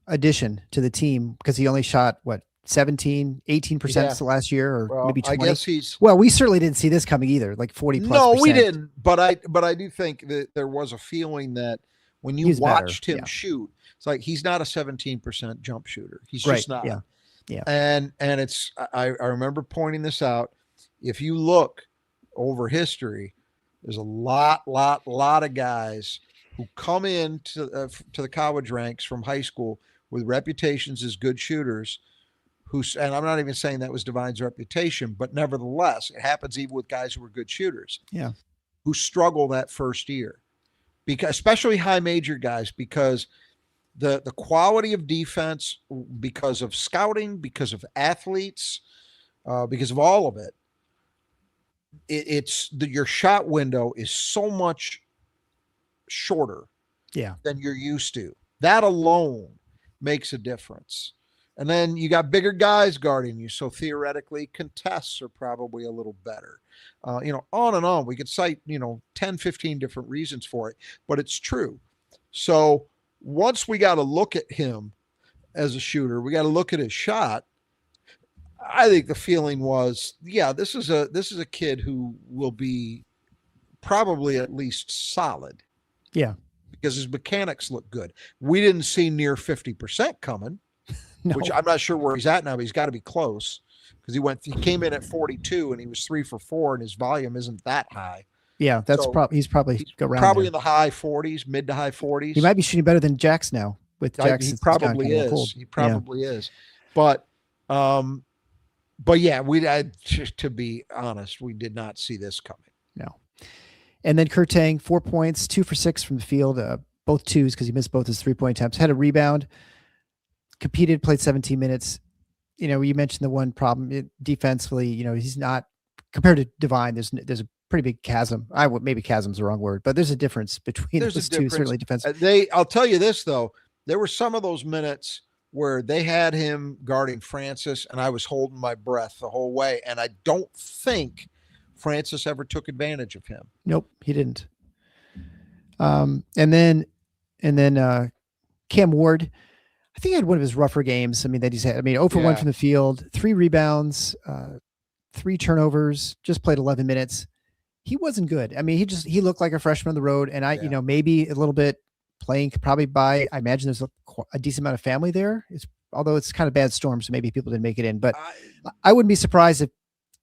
addition to the team because he only shot 17, 18% the last year, or maybe 20. I guess we certainly didn't see this coming either, like 40+%. No, we didn't. But I do think that there was a feeling that when you watched him shoot, it's like he's not a 17% jump shooter. He's just not. Yeah. And it's I remember pointing this out. If you look over history, there's a lot of guys who come in to the college ranks from high school with reputations as good shooters. And I'm not even saying that was Divine's reputation, but nevertheless, it happens even with guys who are good shooters. Yeah, who struggle that first year, because especially high major guys, because the quality of defense, because of scouting, because of athletes, because of all of it. Your shot window is so much shorter than you're used to. That alone makes a difference. And then you got bigger guys guarding you. So theoretically, contests are probably a little better. On and on. We could cite, 10, 15 different reasons for it, but it's true. So once we got to look at him as a shooter, we got to look at his shot. I think the feeling was, this is a kid who will be probably at least solid. Yeah. Because his mechanics look good. We didn't see near 50% coming, which I'm not sure where he's at now, but he's got to be close because he came in at 42 and he was 3 for 4 and his volume isn't that high. Yeah. That's he's probably in the high 40s, mid to high 40s. He might be shooting better than Jax now with Jax. He probably is. He probably is. But yeah, to be honest, we did not see this coming. No. And then Kurtang, 4 points, 2 for 6 from the field, both twos because he missed both his 3-point attempts. Had a rebound, competed, played 17 minutes. You mentioned the one problem defensively. He's not compared to Divine. There's a pretty big chasm. Maybe chasm's the wrong word, but there's a difference between those two. Certainly defensively. I'll tell you this though, there were some of those minutes where they had him guarding Francis, and I was holding my breath the whole way, and I don't think Francis ever took advantage of him. Nope, he didn't. And then Cam Ward, I think he had one of his rougher games. That he's had. 0 for 1 from the field, 3 rebounds, 3 turnovers, just played 11 minutes. He wasn't good. He looked like a freshman on the road, and maybe a little bit playing probably by, I imagine there's a decent amount of family there. Although it's kind of bad storm, so maybe people didn't make it in, but I wouldn't be surprised if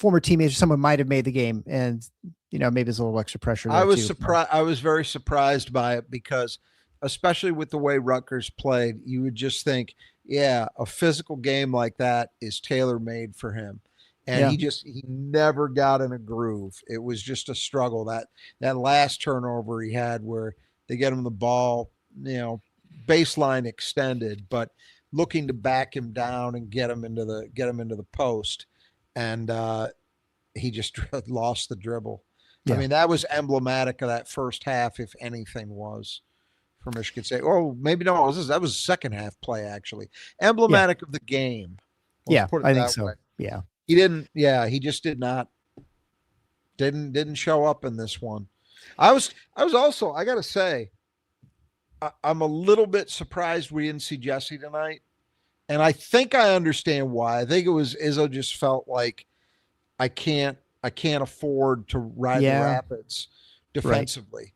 former teammates or someone might have made the game, and maybe there's a little extra pressure there I was too. surprised. I was very surprised by it because, especially with the way Rutgers played, you would just think, yeah, a physical game like that is tailor made for him. And Yeah. he never got in a groove. It was just a struggle. That last turnover he had where they get him the ball, baseline extended, but looking to back him down and get him into the post, and he just lost the dribble. Yeah. I mean, that was emblematic of that first half, if anything was, for Michigan State. Oh, maybe no, that was second half play actually. Emblematic of the game. Yeah, I think so. Way. Yeah. He just didn't show up in this one. I was also, I gotta say, I'm a little bit surprised we didn't see Jesse tonight. And I think I understand why. I think it was Izzo just felt like I can't afford to ride the Rapids defensively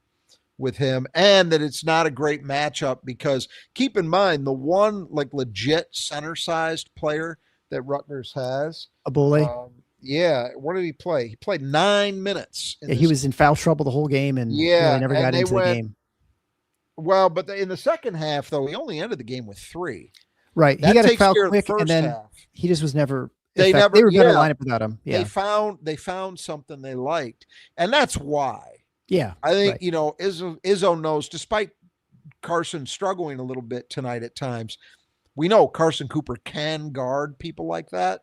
with him, and that it's not a great matchup because keep in mind the one like legit center-sized player that Rutgers has, Abole. What did he play? He played 9 minutes. He was in foul trouble the whole game, and really never got into the game. Well, but in the second half, though, he only ended the game with 3. Right, he got a foul quick, and then he just was never. They were better lineup without him. Yeah, they found something they liked, and that's why. Yeah, I think Izzo knows. Despite Carson struggling a little bit tonight at times, we know Carson Cooper can guard people like that,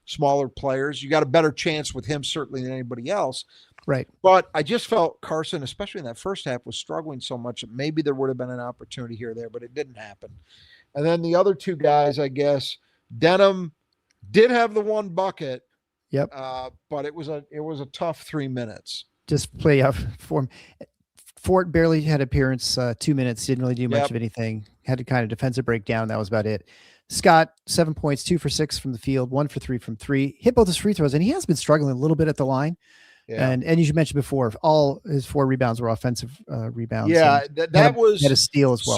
smaller players. You got a better chance with him certainly than anybody else. Right. But I just felt Carson, especially in that first half, was struggling so much that maybe there would have been an opportunity here or there, but it didn't happen. And then the other two guys, I guess, Denham did have the one bucket. Yep. But it was a tough 3 minutes. Just play out for him. Fort barely had appearance, 2 minutes, didn't really do much of anything. Had to kind of defensive breakdown. That was about it. Scott, 7 points, 2 for 6 from the field, 1 for 3 from 3. Hit both his free throws, and he has been struggling a little bit at the line. Yeah. And as you mentioned before, all his 4 rebounds were offensive rebounds. Yeah, that was had a steal as well.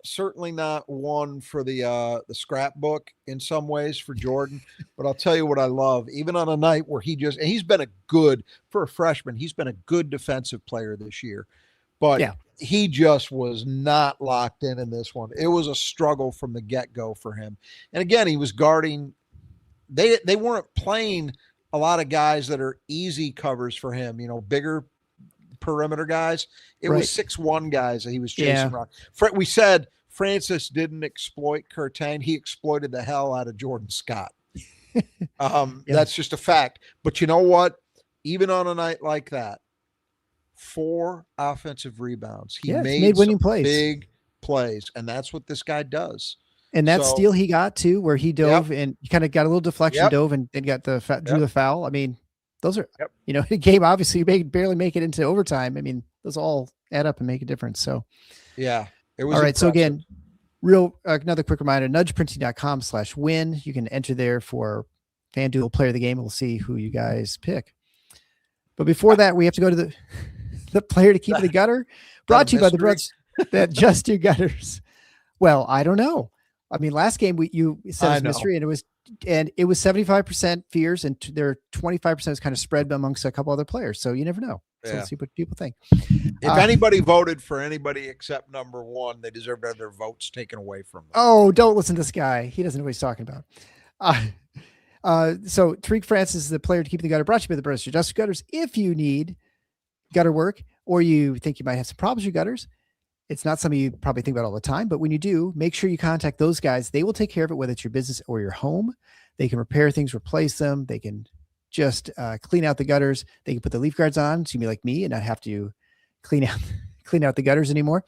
Certainly not one for the scrapbook in some ways for Jordan. But I'll tell you what I love, even on a night where he's been for a freshman, he's been a good defensive player this year. But he just was not locked in this one. It was a struggle from the get-go for him. And again, he was guarding. They weren't playing a lot of guys that are easy covers for him, bigger perimeter guys. It was 6'1" guys that he was chasing around. We said Francis didn't exploit Curtain. He exploited the hell out of Jordan Scott. That's just a fact. But you know what? Even on a night like that, 4 offensive rebounds. He made winning plays. Big plays, and that's what this guy does. And that steal he got too, where he dove and kind of got a little deflection, dove and got drew the foul. I mean, those are, the game obviously barely make it into overtime. I mean, those all add up and make a difference. So, it was all right. Impressive. So again, another quick reminder, nudgeprinting.com/win. You can enter there for Fanduel player of the game. We'll see who you guys pick. But before that, we have to go to the player to keep the gutter, brought to you by the brothers that just do gutters. Well, I don't know. I mean, last game you said it was mystery, and it was 75% fears, and their 25% is kind of spread amongst a couple other players. So you never know. So let's see what people think. If anybody voted for anybody except number 1, they deserve to have their votes taken away from them. Oh, don't listen to this guy. He doesn't know what he's talking about. So Tariq Francis is the player to keep the gutter, brought to you by the Brothers Just Gutters. If you need gutter work, or you think you might have some problems with your gutters, it's not something you probably think about all the time, but when you do, make sure you contact those guys. They will take care of it, whether it's your business or your home. They can repair things, replace them. They can just clean out the gutters. They can put the leaf guards on, so you can be like me and not have to clean out the gutters anymore.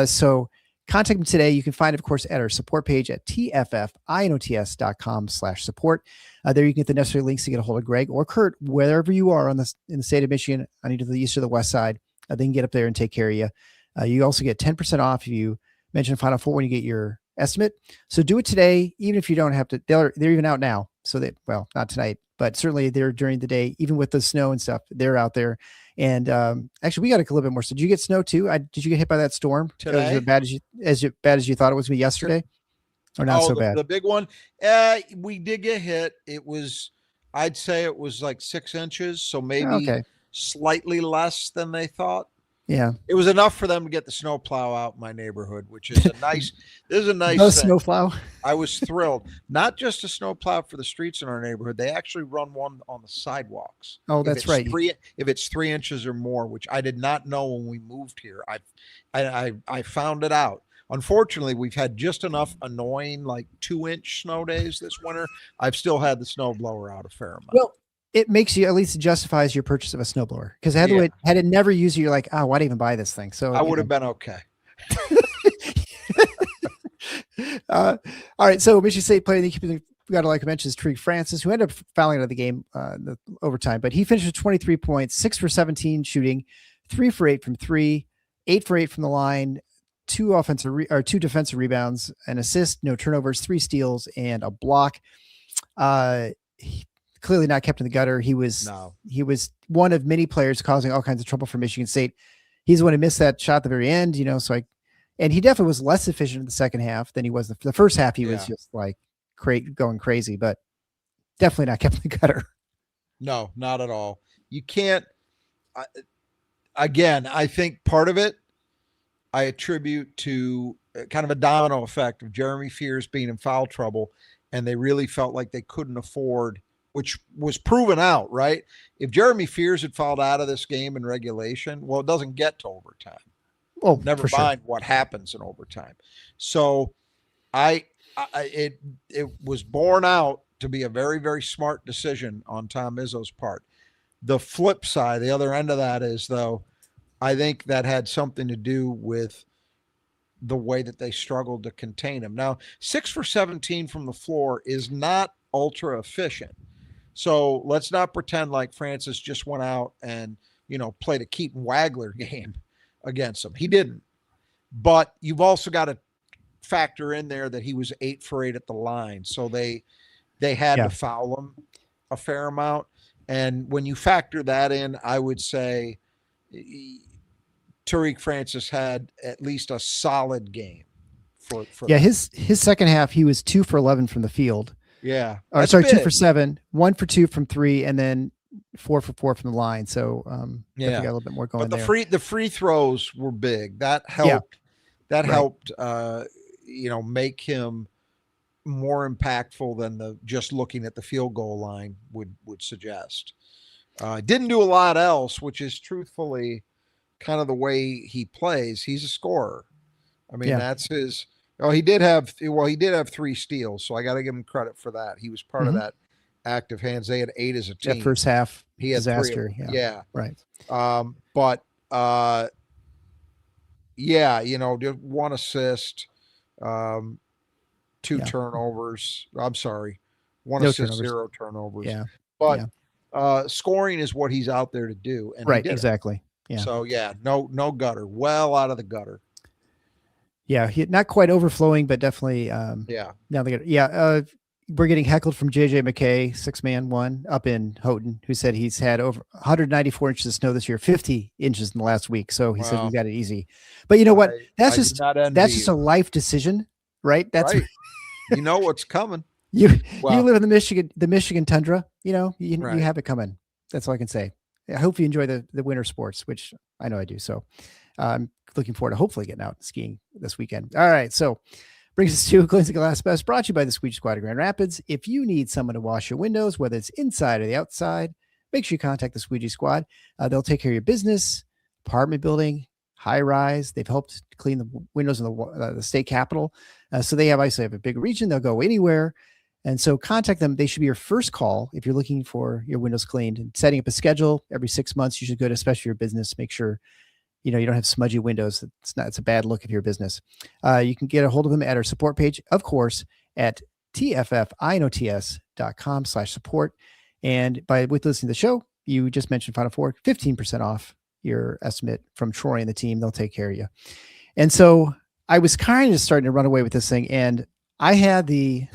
So contact them today. You can find it, of course, at our support page at tffinots.com/support. There you can get the necessary links to get a hold of Greg or Kurt, wherever you are in the state of Michigan, on either the east or the west side. They can get up there and take care of you. You also get 10% off if you mention Final Four when you get your estimate. So do it today, even if you don't have to. They're even out now. So not tonight, but certainly they're during the day, even with the snow and stuff. They're out there. And actually, we got a little bit more. So did you get snow too? Did you get hit by that storm? Today? Was it as bad as you thought it was going to be yesterday? Or not so bad? The big one. We did get hit. It was. I'd say it was like 6 inches, so maybe Okay. slightly less than they thought. Yeah. It was enough for them to get the snowplow out in my neighborhood, which is this is a nice The thing. snowplow. I was thrilled. Not just a snowplow for the streets in our neighborhood. They actually run one on the sidewalks. Oh, that's right. If it's 3 inches or more, which I did not know when we moved here. I found it out. Unfortunately, we've had just enough annoying like 2-inch snow days this winter. I've still had the snow blower out a fair amount. Well, it makes you, at least it justifies your purchase of a snowblower, because had it never used, you're like, oh, why'd I even buy this thing? So I would have been okay. All right. So Michigan State player, we got to mention is Tariq Francis, who ended up fouling out of the game the overtime, but he finished with 23 points, 6 for 17 shooting, 3 for 8 from 3, 8 for 8 from the line, 2 defensive rebounds, an assist, no turnovers, 3 steals, and a block. Clearly not kept in the gutter. He was one of many players causing all kinds of trouble for Michigan State. He's the one who missed that shot at the very end, and he definitely was less efficient in the second half than he was the first half. He was just like going crazy, but definitely not kept in the gutter. No, not at all. You can't. Again, I think part of it I attribute to kind of a domino effect of Jeremy Fears being in foul trouble, and they really felt like they couldn't afford, which was proven out, right? If Jeremy Fears had fouled out of this game in regulation, well, it doesn't get to overtime. Oh, never mind what happens in overtime. So it was borne out to be a very, very smart decision on Tom Izzo's part. The flip side, the other end of that is, though, I think that had something to do with the way that they struggled to contain him. Now, 6 for 17 from the floor is not ultra efficient. So let's not pretend like Francis just went out and, played a Keaton Wagler game against him. He didn't. But you've also got to factor in there that he was 8 for 8 at the line. So they had to foul him a fair amount. And when you factor that in, I would say Tariq Francis had at least a solid game. His second half, he was 2 for 11 from the field. Yeah. 2 for 7, 1 for 2 from 3, and then 4 for 4 from the line. So got a little bit more going. But the free throws were big. That helped. That helped. Make him more impactful than just looking at the field goal line would suggest. Didn't do a lot else, which is truthfully kind of the way he plays. He's a scorer. I mean, that's his. Oh, he did have 3 steals, so I got to give him credit for that. He was part of that active hands. They had 8 as a team. That first half, he had disaster. 3. Yeah. Right. But just 1 assist, 2 turnovers. I'm sorry, 1 assist, turnovers. 0 turnovers. Yeah. But scoring is what he's out there to do. And right. Exactly. Yeah. So no gutter. Well out of the gutter. Yeah, not quite overflowing, but definitely. Now we're getting heckled from JJ McKay, 6-man 1 up in Houghton, who said he's had over 194 inches of snow this year, 50 inches in the last week. So he said we got it easy. But you know what? That's just a life decision, right? That's right. You know what's coming. You live in the Michigan tundra. You have it coming. That's all I can say. I hope you enjoy the winter sports, which I know I do. So I'm looking forward to hopefully getting out skiing this weekend. All right. So brings us to Cleansing Glass Best, brought to you by the Squeegee Squad of Grand Rapids. If you need someone to wash your windows, whether it's inside or the outside, make sure you contact the Squeegee Squad. They'll take care of your business, apartment building, high rise. They've helped clean the windows in the state capitol. So they have a big region. They'll go anywhere. And so contact them. They should be your first call if you're looking for your windows cleaned. And setting up a schedule every 6 months, you should go to, especially your business, make sure you don't have smudgy windows. It's a bad look if you're a business. You can get a hold of them at our support page, of course, at tffinots.com/support. And with listening to the show, you just mentioned Final Four, 15% off your estimate from Troy and the team. They'll take care of you. And so I was kind of starting to run away with this thing, and I had the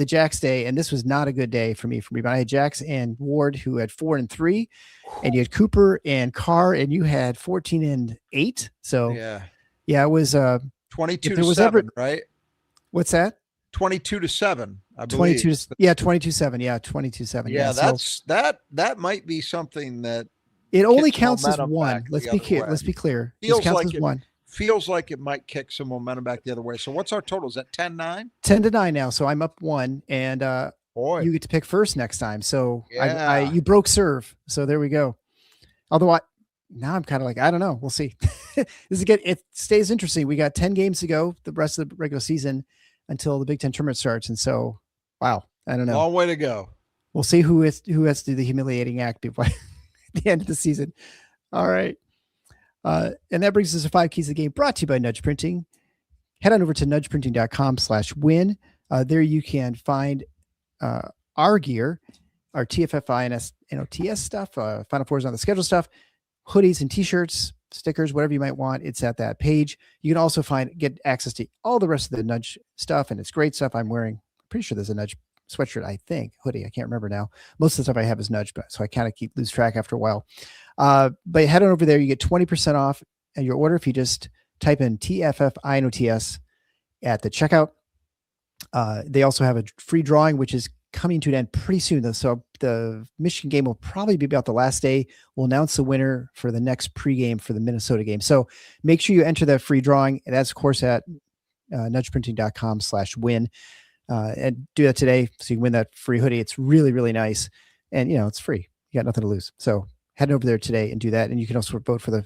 Jacks day, and this was not a good day for me. But I had Jacks and Ward, who had 4 and 3, and you had Cooper and Carr, and you had 14 and 8. So it was 22-7, right? What's that? 22-7 I 22 believe. yeah, 22-7. Yeah, 22-7. Yeah, So that might be something that it only kicks counts as momentum one. back Let's the be other clear. way. Let's be clear. This Feels counts like as one. it might kick some momentum back the other way. So what's our total? Is that 10-9? 10-9 now. So I'm up one, and Boy. you get to pick first next time. So I Yeah. you broke serve. So there we go. Although now I'm kind of like, I don't know. We'll see. It stays interesting. We got 10 games to go the rest of the regular season until the Big Ten tournament starts. And so, wow, I don't know. Long way to go. We'll see who has to do the humiliating act before the end of the season. All right. And that brings us to 5 keys of the game, brought to you by Nudge Printing. Head on over to nudgeprinting.com/win. There you can find our gear, our TFFI and NOTS stuff, Final Fours on the schedule stuff, hoodies and t-shirts, stickers, whatever you might want. It's at that page. You can also get access to all the rest of the Nudge stuff, and it's great stuff. I'm pretty sure there's a Nudge sweatshirt, I think, hoodie. I can't remember now. Most of the stuff I have is Nudge, but so I kind of lose track after a while. But head on over there. You get 20% off your order if you just type in TFFINOTS at the checkout. They also have a free drawing, which is coming to an end pretty soon, though. So the Michigan game will probably be about the last day. We'll announce the winner for the next pregame for the Minnesota game. So make sure you enter that free drawing. And that's, of course, at nudgeprinting.com/win. And do that today so you can win that free hoodie. It's really, really nice. And, it's free. You got nothing to lose. So head over there today and do that. And you can also vote for the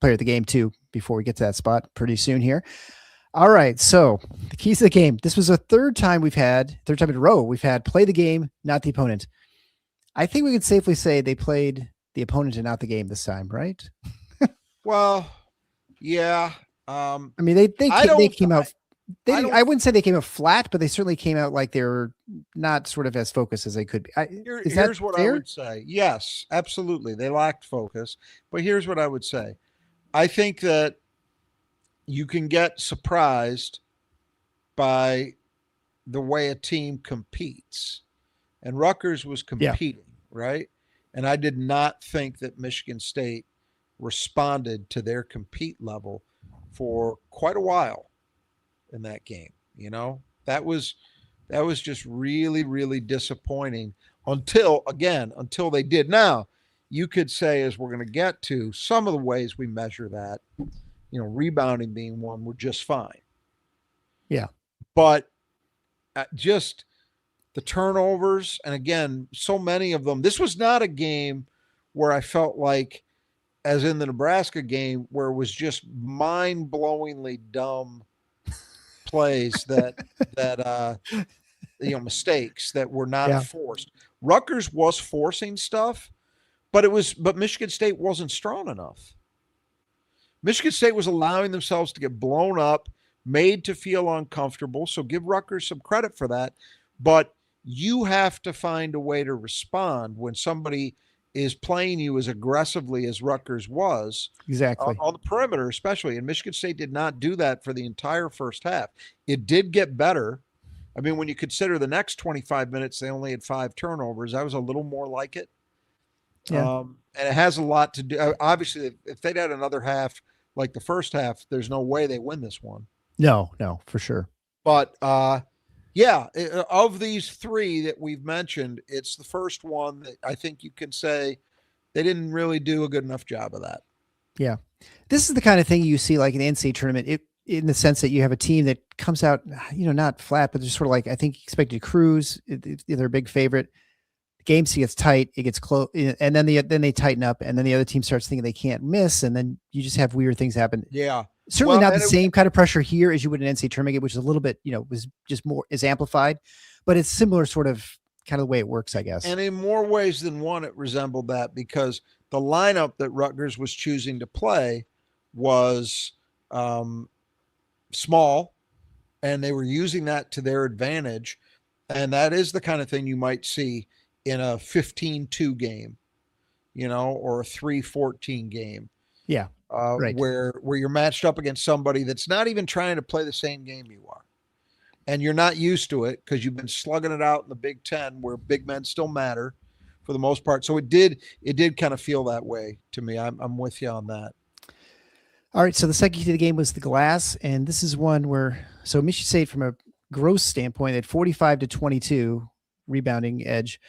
player of the game, too, before we get to that spot pretty soon here. All right. So the keys to the game. This was the third time in a row, we've had play the game, not the opponent. I think we could safely say they played the opponent and not the game this time, right? Well, yeah. I mean, they came out. I wouldn't say they came out flat, but they certainly came out like they were not sort of as focused as they could be. Here's what I would say. Yes, absolutely. They lacked focus. But here's what I would say. I think that you can get surprised by the way a team competes. And Rutgers was competing, right? And I did not think that Michigan State responded to their compete level for quite a while in that game. That was just really, really disappointing until they did. Now, you could say, as we're going to get to, some of the ways we measure that, rebounding being one, we're just fine. Yeah. But just the turnovers, and again, so many of them. This was not a game where I felt like, as in the Nebraska game, where it was just mind-blowingly dumb plays that mistakes that were not forced. Rutgers was forcing stuff, but Michigan State wasn't strong enough. Michigan State was allowing themselves to get blown up, made to feel uncomfortable. So give Rutgers some credit for that. But you have to find a way to respond when somebody is playing you as aggressively as Rutgers was. Exactly. On the perimeter, especially. And Michigan State did not do that for the entire first half. It did get better. I mean, when you consider the next 25 minutes, they only had 5 turnovers. I was a little more like it. Yeah. And it has a lot to do. Obviously, if they'd had another half like the first half, there's no way they win this one. No, for sure. But of these 3 that we've mentioned, it's the first one that I think you can say they didn't really do a good enough job of that. Yeah. This is the kind of thing you see like in the NCAA tournament, in the sense that you have a team that comes out, not flat, but just sort of like, I think, expected to cruise. They're a big favorite. The game gets tight, it gets close, and then they tighten up, and then the other team starts thinking they can't miss, and then you just have weird things happen. Yeah. Certainly not the same kind of pressure here as you would in an NCAA tournament game, which is a little bit, was just is amplified, but it's similar sort of kind of the way it works, I guess. And in more ways than one, it resembled that, because the lineup that Rutgers was choosing to play was small, and they were using that to their advantage. And that is the kind of thing you might see in a 15-2 game, or a 3-14 game. Yeah. Right. Where you're matched up against somebody that's not even trying to play the same game you are. And you're not used to it because you've been slugging it out in the Big Ten, where big men still matter for the most part. So it did kind of feel that way to me. I'm with you on that. All right. So the second key to the game was the glass. And this is one where, Michigan State, from a gross standpoint, at 45-22 rebounding edge,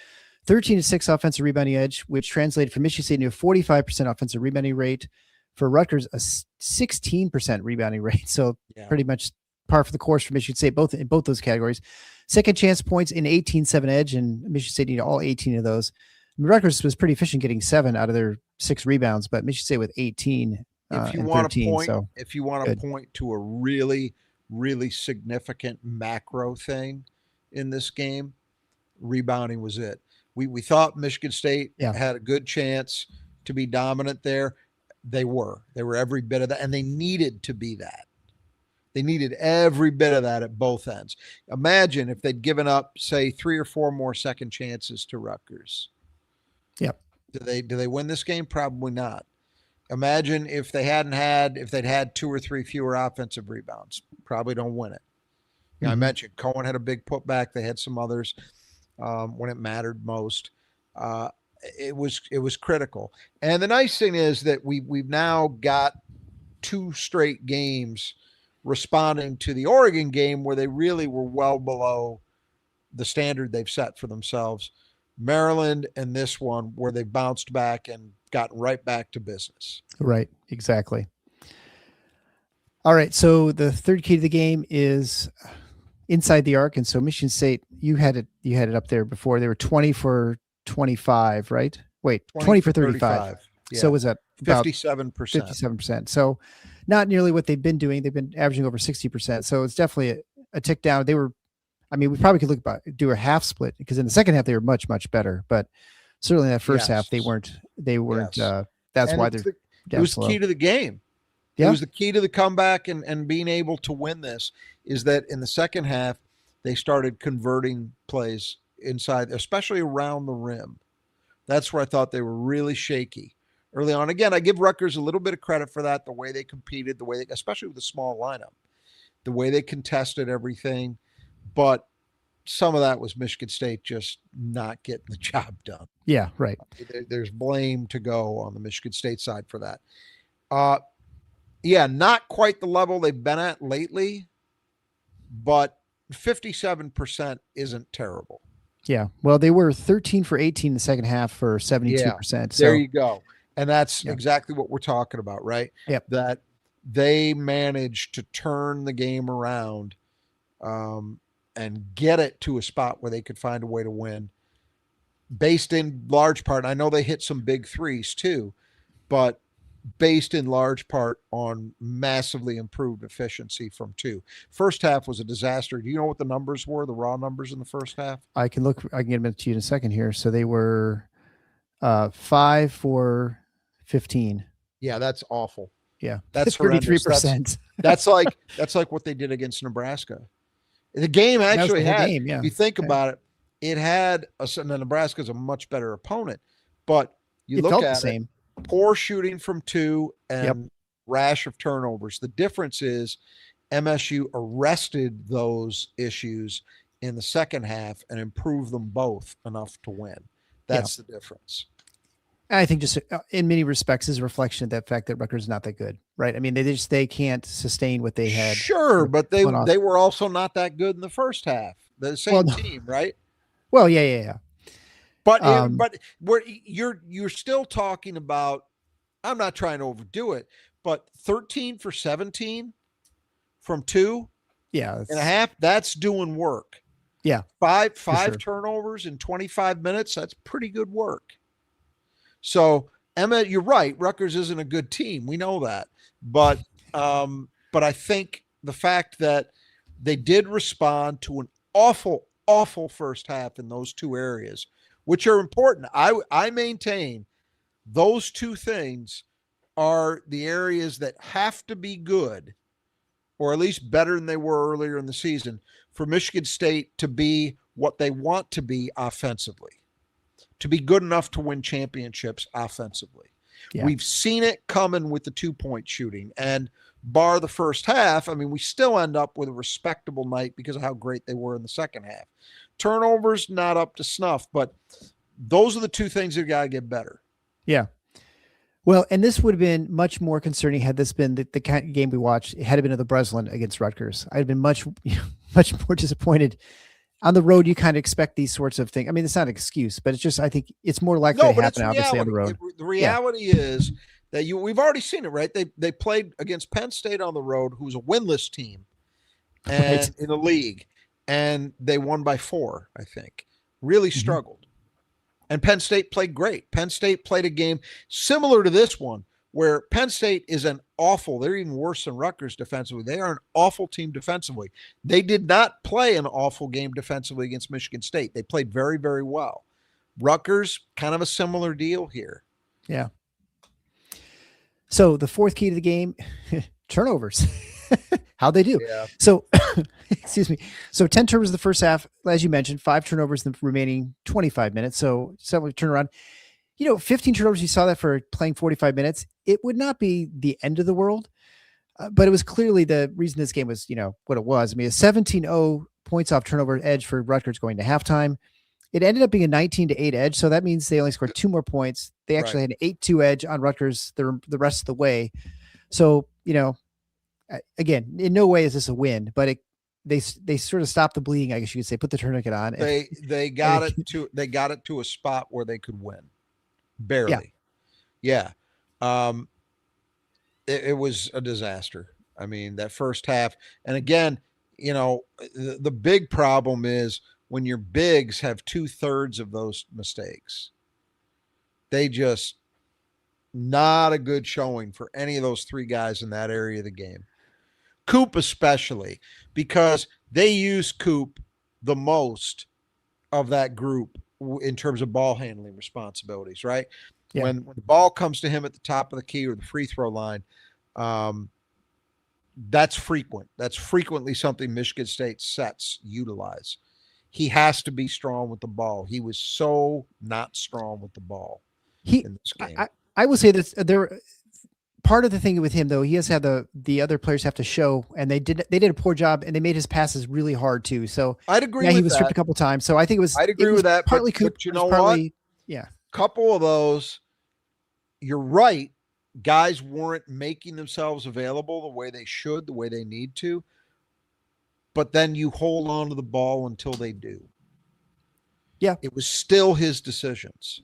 13-6 offensive rebounding edge, which translated for Michigan State into a 45% offensive rebounding rate. For Rutgers, a 16% rebounding rate. So pretty much par for the course for Michigan State, in both those categories. Second chance points in 18-7 edge, and Michigan State needed all 18 of those. I mean, Rutgers was pretty efficient getting 7 out of their 6 rebounds, but Michigan State with 18 if you and want 13. To point, so if you want to point to a really, really significant macro thing in this game, rebounding was it. We thought Michigan State had a good chance to be dominant there. They were every bit of that, and they needed to be that. They needed every bit of that at both ends. Imagine if they'd given up, say, 3 or 4 more second chances to Rutgers. Yep. Do they win this game? Probably not. Imagine if they'd had 2 or 3 fewer offensive rebounds. Probably don't win it. I mentioned Cohen had a big putback. They had some others when it mattered most. It was critical. And the nice thing is that we've now got 2 straight games responding to the Oregon game where they really were well below the standard they've set for themselves. Maryland and this one where they bounced back and got right back to business. Right. Exactly. All right. So the third key to the game is inside the arc. And so Michigan State, you had it up there before. They were 20 for 25, right? Wait, 20 for 35. Yeah. So was that about 57%? 57%. So not nearly what they've been doing. They've been averaging over 60%. So it's definitely a tick down. We probably could do a half split because in the second half they were much, much better. But certainly in that first half they weren't. Yes. That's why they're. It was the key to the game. Yeah. It was the key to the comeback and being able to win this is that in the second half they started converting plays inside, especially around the rim. That's where I thought they were really shaky early on. Again, I give Rutgers a little bit of credit for that, the way they competed, especially with the small lineup, the way they contested everything. But some of that was Michigan State just not getting the job done. Yeah, right. There's blame to go on the Michigan State side for that. Not quite the level they've been at lately, but 57% isn't terrible. Yeah. Well, they were 13 for 18 in the second half for 72%. There you go. And that's exactly what we're talking about, right? Yep. That they managed to turn the game around and get it to a spot where they could find a way to win based in large part. I know they hit some big threes too, but based in large part on massively improved efficiency from 2. First half was a disaster. Do you know what the numbers were, the raw numbers in the first half? I can get them to you in a second here. So they were 5 for 15. Yeah, that's awful. Yeah, that's 33%. That's like what they did against Nebraska. The game actually had. Game, yeah. If you think about it, it had Nebraska's a much better opponent, but you look at it. Poor shooting from 2 and rash of turnovers. The difference is MSU arrested those issues in the second half and improved them both enough to win. That's the difference. I think just in many respects is a reflection of that fact that Rutgers is not that good, right? I mean, they can't sustain what they had. Sure, but they were also not that good in the first half. The same team, right? Well, yeah. But you're still talking about, I'm not trying to overdo it, but 13 for 17 from 2 and a half, that's doing work. Yeah. Five turnovers in 25 minutes, that's pretty good work. So, Emma, you're right. Rutgers isn't a good team. We know that. But I think the fact that they did respond to an awful, awful first half in those 2 areas, which are important. I maintain those 2 things are the areas that have to be good, or at least better than they were earlier in the season, for Michigan State to be what they want to be offensively, to be good enough to win championships offensively. Yeah. We've seen it coming with the 2-point shooting, and bar the first half, I mean, we still end up with a respectable night because of how great they were in the second half. Turnovers, not up to snuff, but those are the 2 things that got to get better. Yeah. Well, and this would have been much more concerning had this been the kind of game we watched. It had been at the Breslin against Rutgers. I'd been much, much more disappointed. On the road, you kind of expect these sorts of things. I mean, it's not an excuse, but it's just, I think it's more likely No, to but it's happen, obviously, on the reality. road. The reality is that we've already seen it, right? They played against Penn State on the road, who's a winless team and Right. in the league, and they won by 4, I think. Really struggled. And Penn State played great. Penn State played a game similar to this one, where Penn State is an awful, they're even worse than Rutgers defensively. They are an awful team defensively. They did not play an awful game defensively against Michigan State. They played very, very well. Rutgers, kind of a similar deal here. Yeah. So the fourth key to the game, turnovers. How'd they do? Yeah. So, excuse me. So 10 turnovers in the first half, as you mentioned, 5 turnovers in the remaining 25 minutes. So suddenly turn around. 15 turnovers, you saw that for playing 45 minutes. It would not be the end of the world, but it was clearly the reason this game was, what it was. I mean, a 17-0 points off turnover edge for Rutgers going to halftime. It ended up being a 19-8 edge. So that means they only scored 2 more points. They actually had an 8-2 edge on Rutgers the rest of the way. So, again, in no way is this a win, but they sort of stopped the bleeding, I guess you could say, put the tourniquet on. They got it to a spot where they could win. Barely. Yeah. It was a disaster. I mean, that first half. And again, the big problem is when your bigs have 2/3 of those mistakes. They just not a good showing for any of those 3 guys in that area of the game. Coop especially, because they use Coop the most of that group in terms of ball handling responsibilities, right? Yeah. When the ball comes to him at the top of the key or the free throw line, that's frequent. That's frequently something Michigan State sets utilize. He has to be strong with the ball. He was so not strong with the ball in this game. I will say this, part of the thing with him though, he has had the other players have to show, and they did a poor job, and they made his passes really hard too. So I'd agree with he was that. stripped a couple times. So I think I'd agree with that. Partly Coop, but you know partly, what? Yeah. Couple of those, you're right. Guys weren't making themselves available the way they should, the way they need to. But then you hold on to the ball until they do. Yeah. It was still his decisions.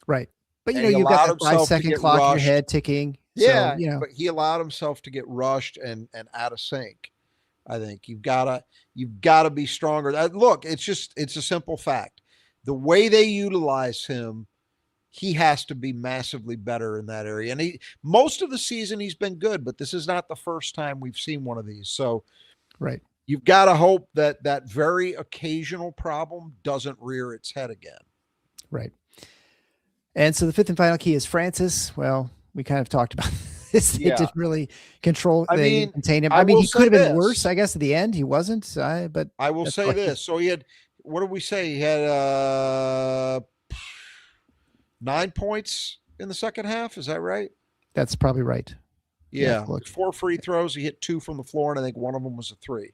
Right. But And you've got that 5-second clock in your head ticking. Yeah. So, but he allowed himself to get rushed and out of sync. I think you've gotta be stronger. Look, it's a simple fact. The way they utilize him, he has to be massively better in that area. And most of the season he's been good, but this is not the first time we've seen one of these. So right. You've got to hope that that very occasional problem doesn't rear its head again. Right. And so the fifth and final key is Francis. Well, we kind of talked about this. They didn't really contain him. I mean, he could have been worse, I guess, at the end. He wasn't. But I will say this. So he had, what did we say? He had 9 points in the second half. Is that right? That's probably right. Yeah. 4 free throws. He hit 2 from the floor, and I think one of them was a 3.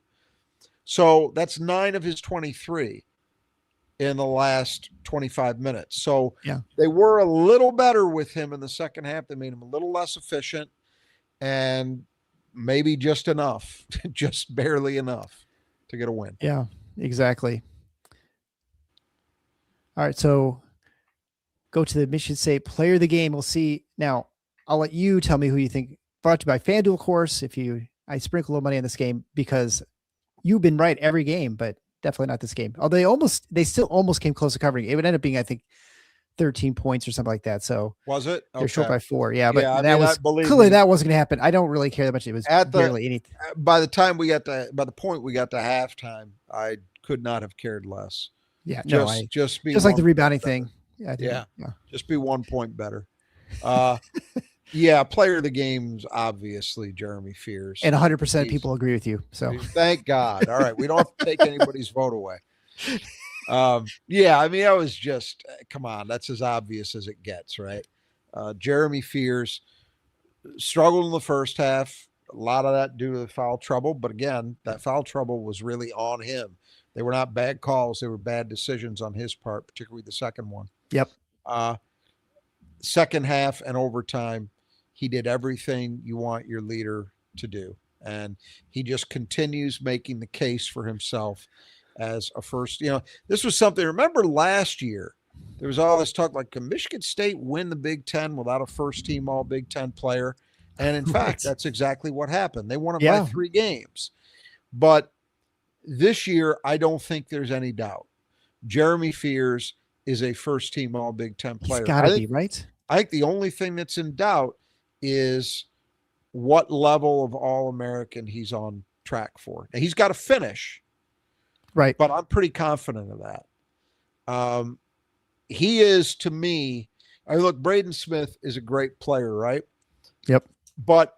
So that's 9 of his 23 in the last 25 minutes. So they were a little better with him in the second half. They made him a little less efficient, and maybe just enough, just barely enough to get a win. Yeah, exactly. All right, so go to the Michigan State player of the game. We'll see. Now, I'll let you tell me who you think. Brought to you by Fanduel, of course. I sprinkle a little money on this game because you've been right every game, but definitely not this game. Although they still almost came close to covering. It would end up being, I think, 13 points or something like that. So was it? They're short by 4. Yeah, but that wasn't going to happen. I don't really care that much. It was barely anything. By the point we got to halftime, I could not have cared less. Yeah, just like the rebounding thing. Yeah, just be 1 point better. Yeah, player of the game's obviously Jeremy Fears. And 100% people agree with you. So thank God. All right. We don't have to take anybody's vote away. Yeah, I mean, I was just, come on, that's as obvious as it gets, right? Jeremy Fears struggled in the first half. A lot of that due to the foul trouble. But again, that foul trouble was really on him. They were not bad calls. They were bad decisions on his part, particularly the second one. Yep. second half and overtime, he did everything you want your leader to do. And he just continues making the case for himself as a first. This was something, remember last year, there was all this talk like, can Michigan State win the Big Ten without a first team all Big Ten player? And in fact, that's exactly what happened. They won it by 3 games. But this year, I don't think there's any doubt. Jeremy Fears is a first team all Big Ten player. He's got to be, right? I think the only thing that's in doubt is what level of All-American he's on track for. Now, he's got to finish. Right. But I'm pretty confident of that. He is, to me, look, Braden Smith is a great player, right? Yep. But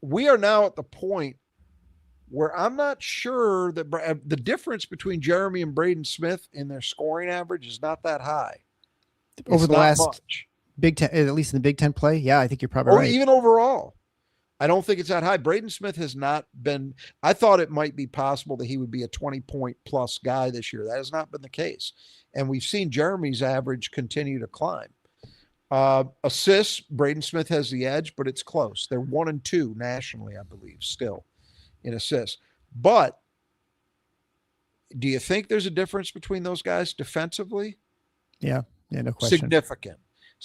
we are now at the point where I'm not sure that the difference between Jeremy and Braden Smith in their scoring average is not that high. Over the last Big Ten, at least in the Big Ten play, yeah, I think you're probably right. Even overall, I don't think it's that high. Braden Smith has not been. I thought it might be possible that he would be a 20-point plus guy this year. That has not been the case, and we've seen Jeremy's average continue to climb. Assists, Braden Smith has the edge, but it's close. They're 1 and 2 nationally, I believe, still in assists. But do you think there's a difference between those guys defensively? Yeah, no question. Significant.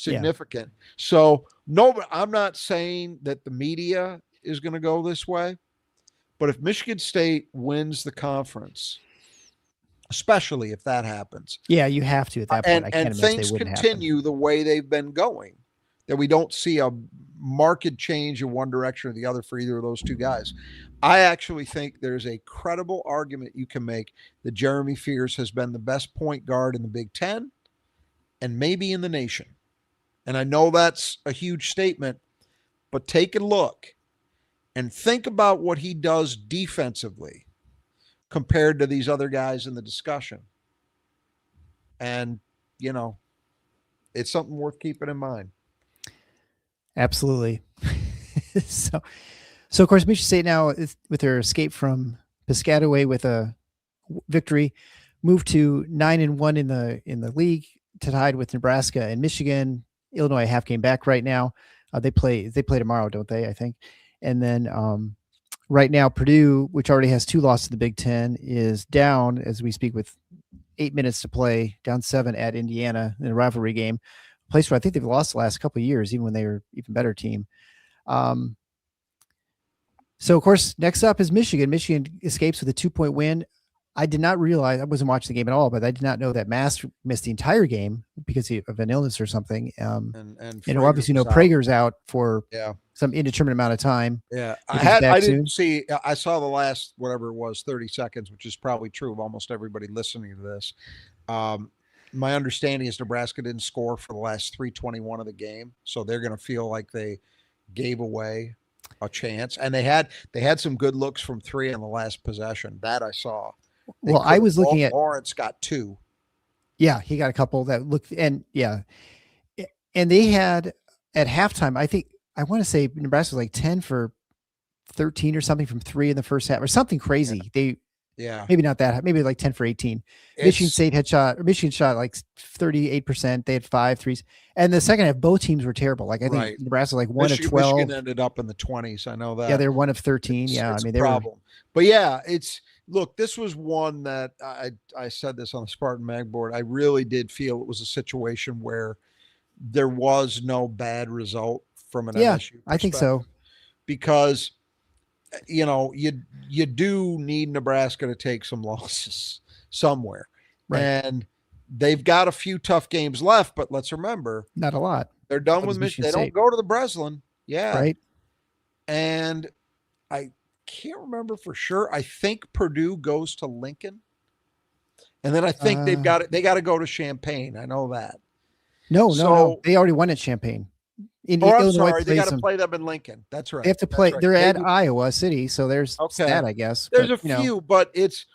Yeah. So no, I'm not saying that the media is going to go this way, but if Michigan State wins the conference, especially if that happens. Yeah, you have to at that point. And things continue the way they've been going, that we don't see a marked change in one direction or the other for either of those two guys. I actually think there's a credible argument you can make that Jeremy Fears has been the best point guard in the Big Ten and maybe in the nation. And I know that's a huge statement, but take a look and think about what he does defensively compared to these other guys in the discussion. And, it's something worth keeping in mind. Absolutely. So of course, Michigan State now, with their escape from Piscataway with a victory, moved to 9-1 in the league, tied with Nebraska and Michigan. Illinois half game back right now. They play tomorrow, don't they? I think. And then right now, Purdue, which already has 2 losses in the Big Ten, is down as we speak with 8 minutes to play, down 7 at Indiana in a rivalry game, a place where I think they've lost the last couple of years, even when they were even better team. So of course, next up is Michigan. Michigan escapes with a 2-point win. I did not realize, I wasn't watching the game at all, but I did not know that Mast missed the entire game because of an illness or something. And obviously, Prager's out for some indeterminate amount of time. Yeah, I didn't see. I saw the last, whatever it was, 30 seconds, which is probably true of almost everybody listening to this. My understanding is Nebraska didn't score for the last 3:21 of the game, so they're going to feel like they gave away a chance. And they had some good looks from 3 on the last possession. That I saw. I was looking at Lawrence got 2. Yeah, he got a couple that looked, and they had at halftime, I want to say Nebraska was like 10 for 13 or something from 3 in the first half or something crazy. Maybe not that, maybe like 10 for 18. Michigan shot like 38%. They had 5 threes. And the second half, both teams were terrible. Like I think Nebraska like 1 of 12. Michigan ended up in the 20s. I know that. Yeah, they're 1 of 13. It's a problem. But look, this was one that I said this on the Spartan Mag board. I really did feel it was a situation where there was no bad result from an MSU perspective. I think so. Because, you do need Nebraska to take some losses somewhere. Right. And they've got a few tough games left, but let's remember. Not a lot. They're done with Michigan. They don't go to the Breslin. Yeah. Right. And I can't remember for sure. I think Purdue goes to Lincoln. And then I think they got to go to Champaign. I know that. No. They already won at Champaign. I'm sorry. They got to play them in Lincoln. That's right. They have to play. Right. They're at Iowa City. So there's that, I guess. There's a few, but it's,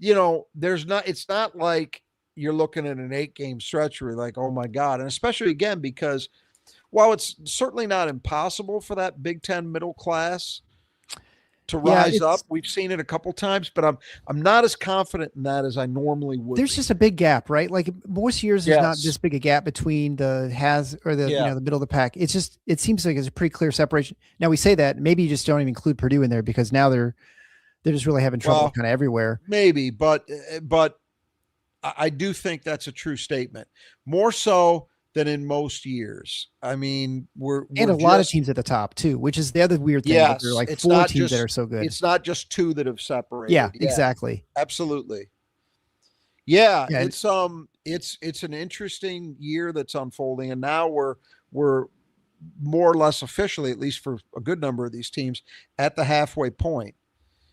it's not like you're looking at an 8-game stretch where you're like, oh my God. And especially again, because while it's certainly not impossible for that Big Ten middle class, to rise up. We've seen it a couple times, but I'm not as confident in that as I normally would. There's just a big gap, right? Like most years, there's not this big a gap between the the middle of the pack. It seems like it's a pretty clear separation. Now we say that maybe you just don't even include Purdue in there because now they're just really having trouble kind of everywhere. Maybe, but I do think that's a true statement, more so than in most years. I mean, we're a lot of teams at the top too, which is the other weird thing. Yes, there are like 4 teams that are so good. It's not just 2 that have separated. Yeah, exactly. Absolutely. Yeah, it's an interesting year that's unfolding, and now we're more or less officially, at least for a good number of these teams, at the halfway point.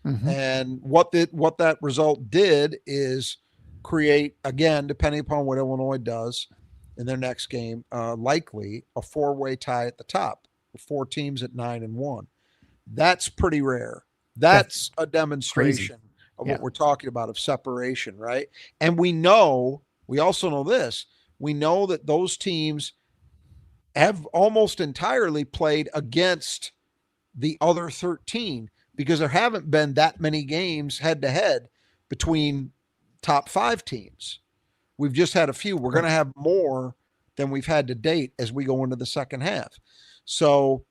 Mm-hmm. And what that result did is create, again, depending upon what Illinois does in their next game, likely a 4-way tie at the top, 4 teams at 9-1. That's pretty rare. That's a demonstration of what we're talking about, of separation, right? And we also know this. We know that those teams have almost entirely played against the other 13 because there haven't been that many games head-to-head between top 5 teams. We've just had a few. We're going to have more than we've had to date as we go into the second half. So,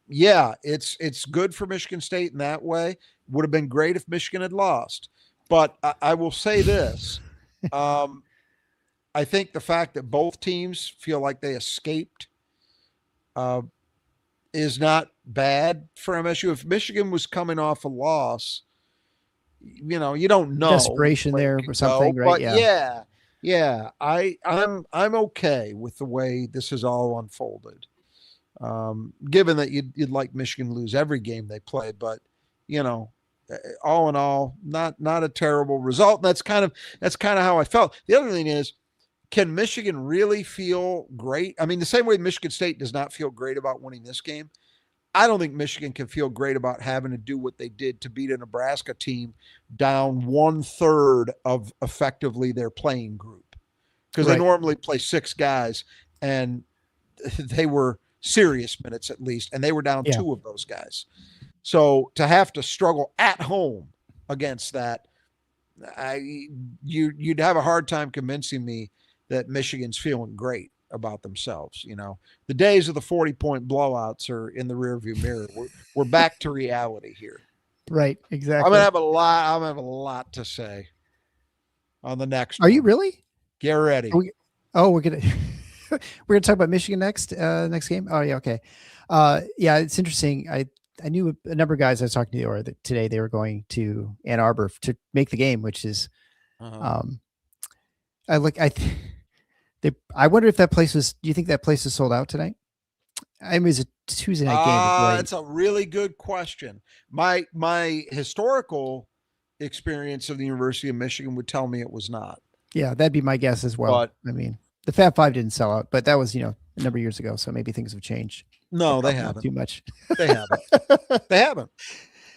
it's good for Michigan State in that way. Would have been great if Michigan had lost. But I will say this. I think the fact that both teams feel like they escaped is not bad for MSU. If Michigan was coming off a loss, you don't know. Desperation there or something, right? But I'm okay with the way this has all unfolded. Given that you'd like Michigan to lose every game they play, but all in all, not a terrible result. That's kind of how I felt. The other thing is, can Michigan really feel great? I mean, the same way Michigan State does not feel great about winning this game, I don't think Michigan can feel great about having to do what they did to beat a Nebraska team down 1/3 of effectively their playing group. Because they normally play 6 guys, and they were serious minutes at least, and they were down 2 of those guys. So to have to struggle at home against that, you'd have a hard time convincing me that Michigan's feeling great about themselves. The days of the 40-point blowouts are in the rearview mirror. We're back to reality here. Right. Exactly. I'm gonna have a lot to say on the next. Are you really? Get ready. We're gonna we're gonna talk about Michigan next game. Oh yeah, okay. It's interesting. I knew a number of guys I was talking to today. They were going to Ann Arbor to make the game, which is, I wonder if that place was. Do you think that place is sold out tonight? I mean, it was a Tuesday night game. That's a really good question. My historical experience of the University of Michigan would tell me it was not. Yeah, that'd be my guess as well. But, I mean, the Fab Five didn't sell out, but that was a number of years ago, so maybe things have changed. No, they haven't. Too much. They haven't. They haven't.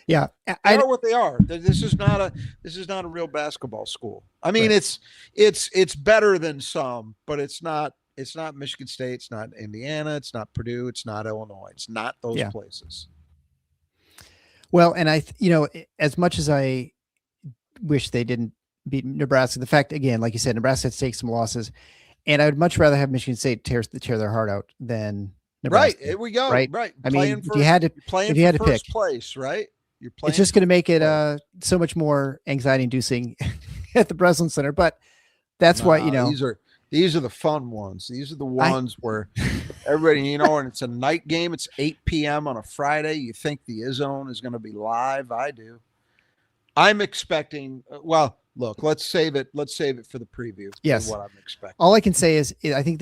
Yeah, they are what they are. This is not a real basketball school. I mean, it's better than some, but it's not Michigan State. It's not Indiana. It's not Purdue. It's not Illinois. It's not those places. Well, and as much as I wish they didn't beat Nebraska, the fact, again, like you said, Nebraska had to take some losses, and I would much rather have Michigan State tear their heart out than Nebraska. Right. Here we go. Right. I mean, if you had to pick place, right? It's just going to make it so much more anxiety-inducing at the Breslin Center. But that's why these are the fun ones. These are the ones where everybody, and it's a night game. It's 8 p.m. on a Friday. You think the Izzone is going to be live? I do. I'm expecting. Well, look, let's save it for the preview. Yes, what I'm expecting. All I can say is I think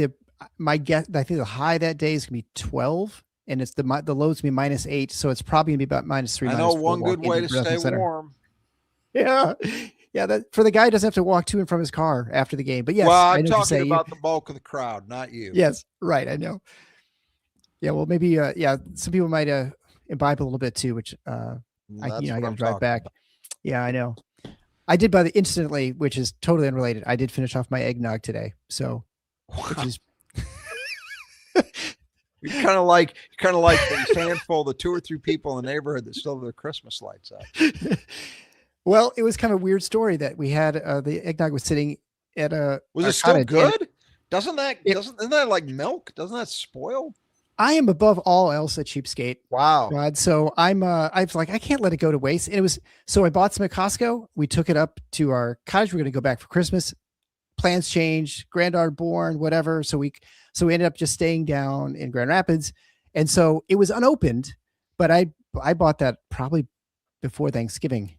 my guess. I think the high that day is going to be 12. And it's the low's gonna be -8, so it's probably gonna be about -3. I know one good way to stay warm. Yeah, that for the guy who doesn't have to walk to and from his car after the game. But yes, well, I'm talking about the bulk of the crowd, not you. Yes, right. I know. Yeah, well, maybe some people might imbibe a little bit too, which I got to drive back. About. Yeah, I know. I did instantly, which is totally unrelated. I did finish off my eggnog today, so which is. You're kind of like the handful, the 2 or 3 people in the neighborhood that still have their Christmas lights up. Well, it was kind of a weird story that we had. The eggnog was sitting at Was our it still cottage, good? Isn't that like milk? Doesn't that spoil? I am above all else a cheapskate. Wow. God, so I was like, I can't let it go to waste. And it was, so I bought some at Costco. We took it up to our cottage. We're going to go back for Christmas. Plans changed, granddaughter born, whatever. So we ended up just staying down in Grand Rapids. And so it was unopened, but I bought that probably before Thanksgiving.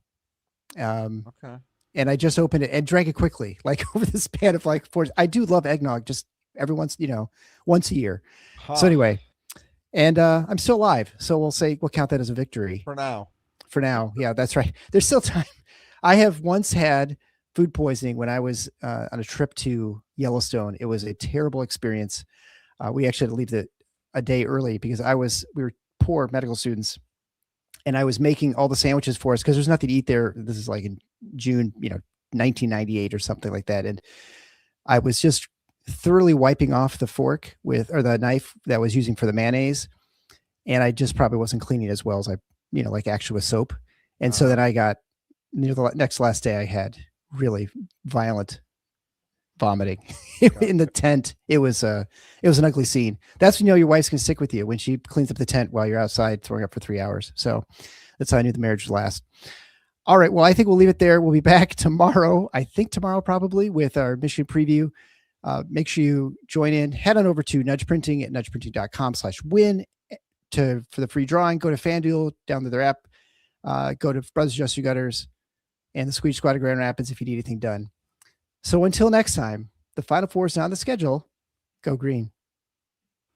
Okay. And I just opened it and drank it quickly, like over the span of like 4. I do love eggnog, just every once a year. Huh. So anyway, and I'm still alive. So we'll count that as a victory. For now. Yeah, that's right. There's still time. I have once had food poisoning when I was on a trip to Yellowstone. It was a terrible experience. We actually had to leave a day early because we were poor medical students, and I was making all the sandwiches for us because there's nothing to eat there. This is like in June, 1998 or something like that. And I was just thoroughly wiping off the fork or the knife that I was using for the mayonnaise. And I just probably wasn't cleaning as well as I, like actually with soap. And so then I got near the last day, I had really violent vomiting in the tent. It was an ugly scene. That's when your wife's gonna stick with you, when she cleans up the tent while you're outside throwing up for 3 hours. So that's how I knew the marriage would last. All right. Well, I think we'll leave it there. We'll be back tomorrow. I think tomorrow probably with our Michigan preview. Make sure you join in. Head on over to Nudge Printing at nudgeprinting.com/win for the free drawing. Go to Fanduel, download their app. Go to Brothers Just Your Gutters and the Squeak Squad of Grand Rapids if you need anything done. So until next time, the Final Four is on the schedule. Go green.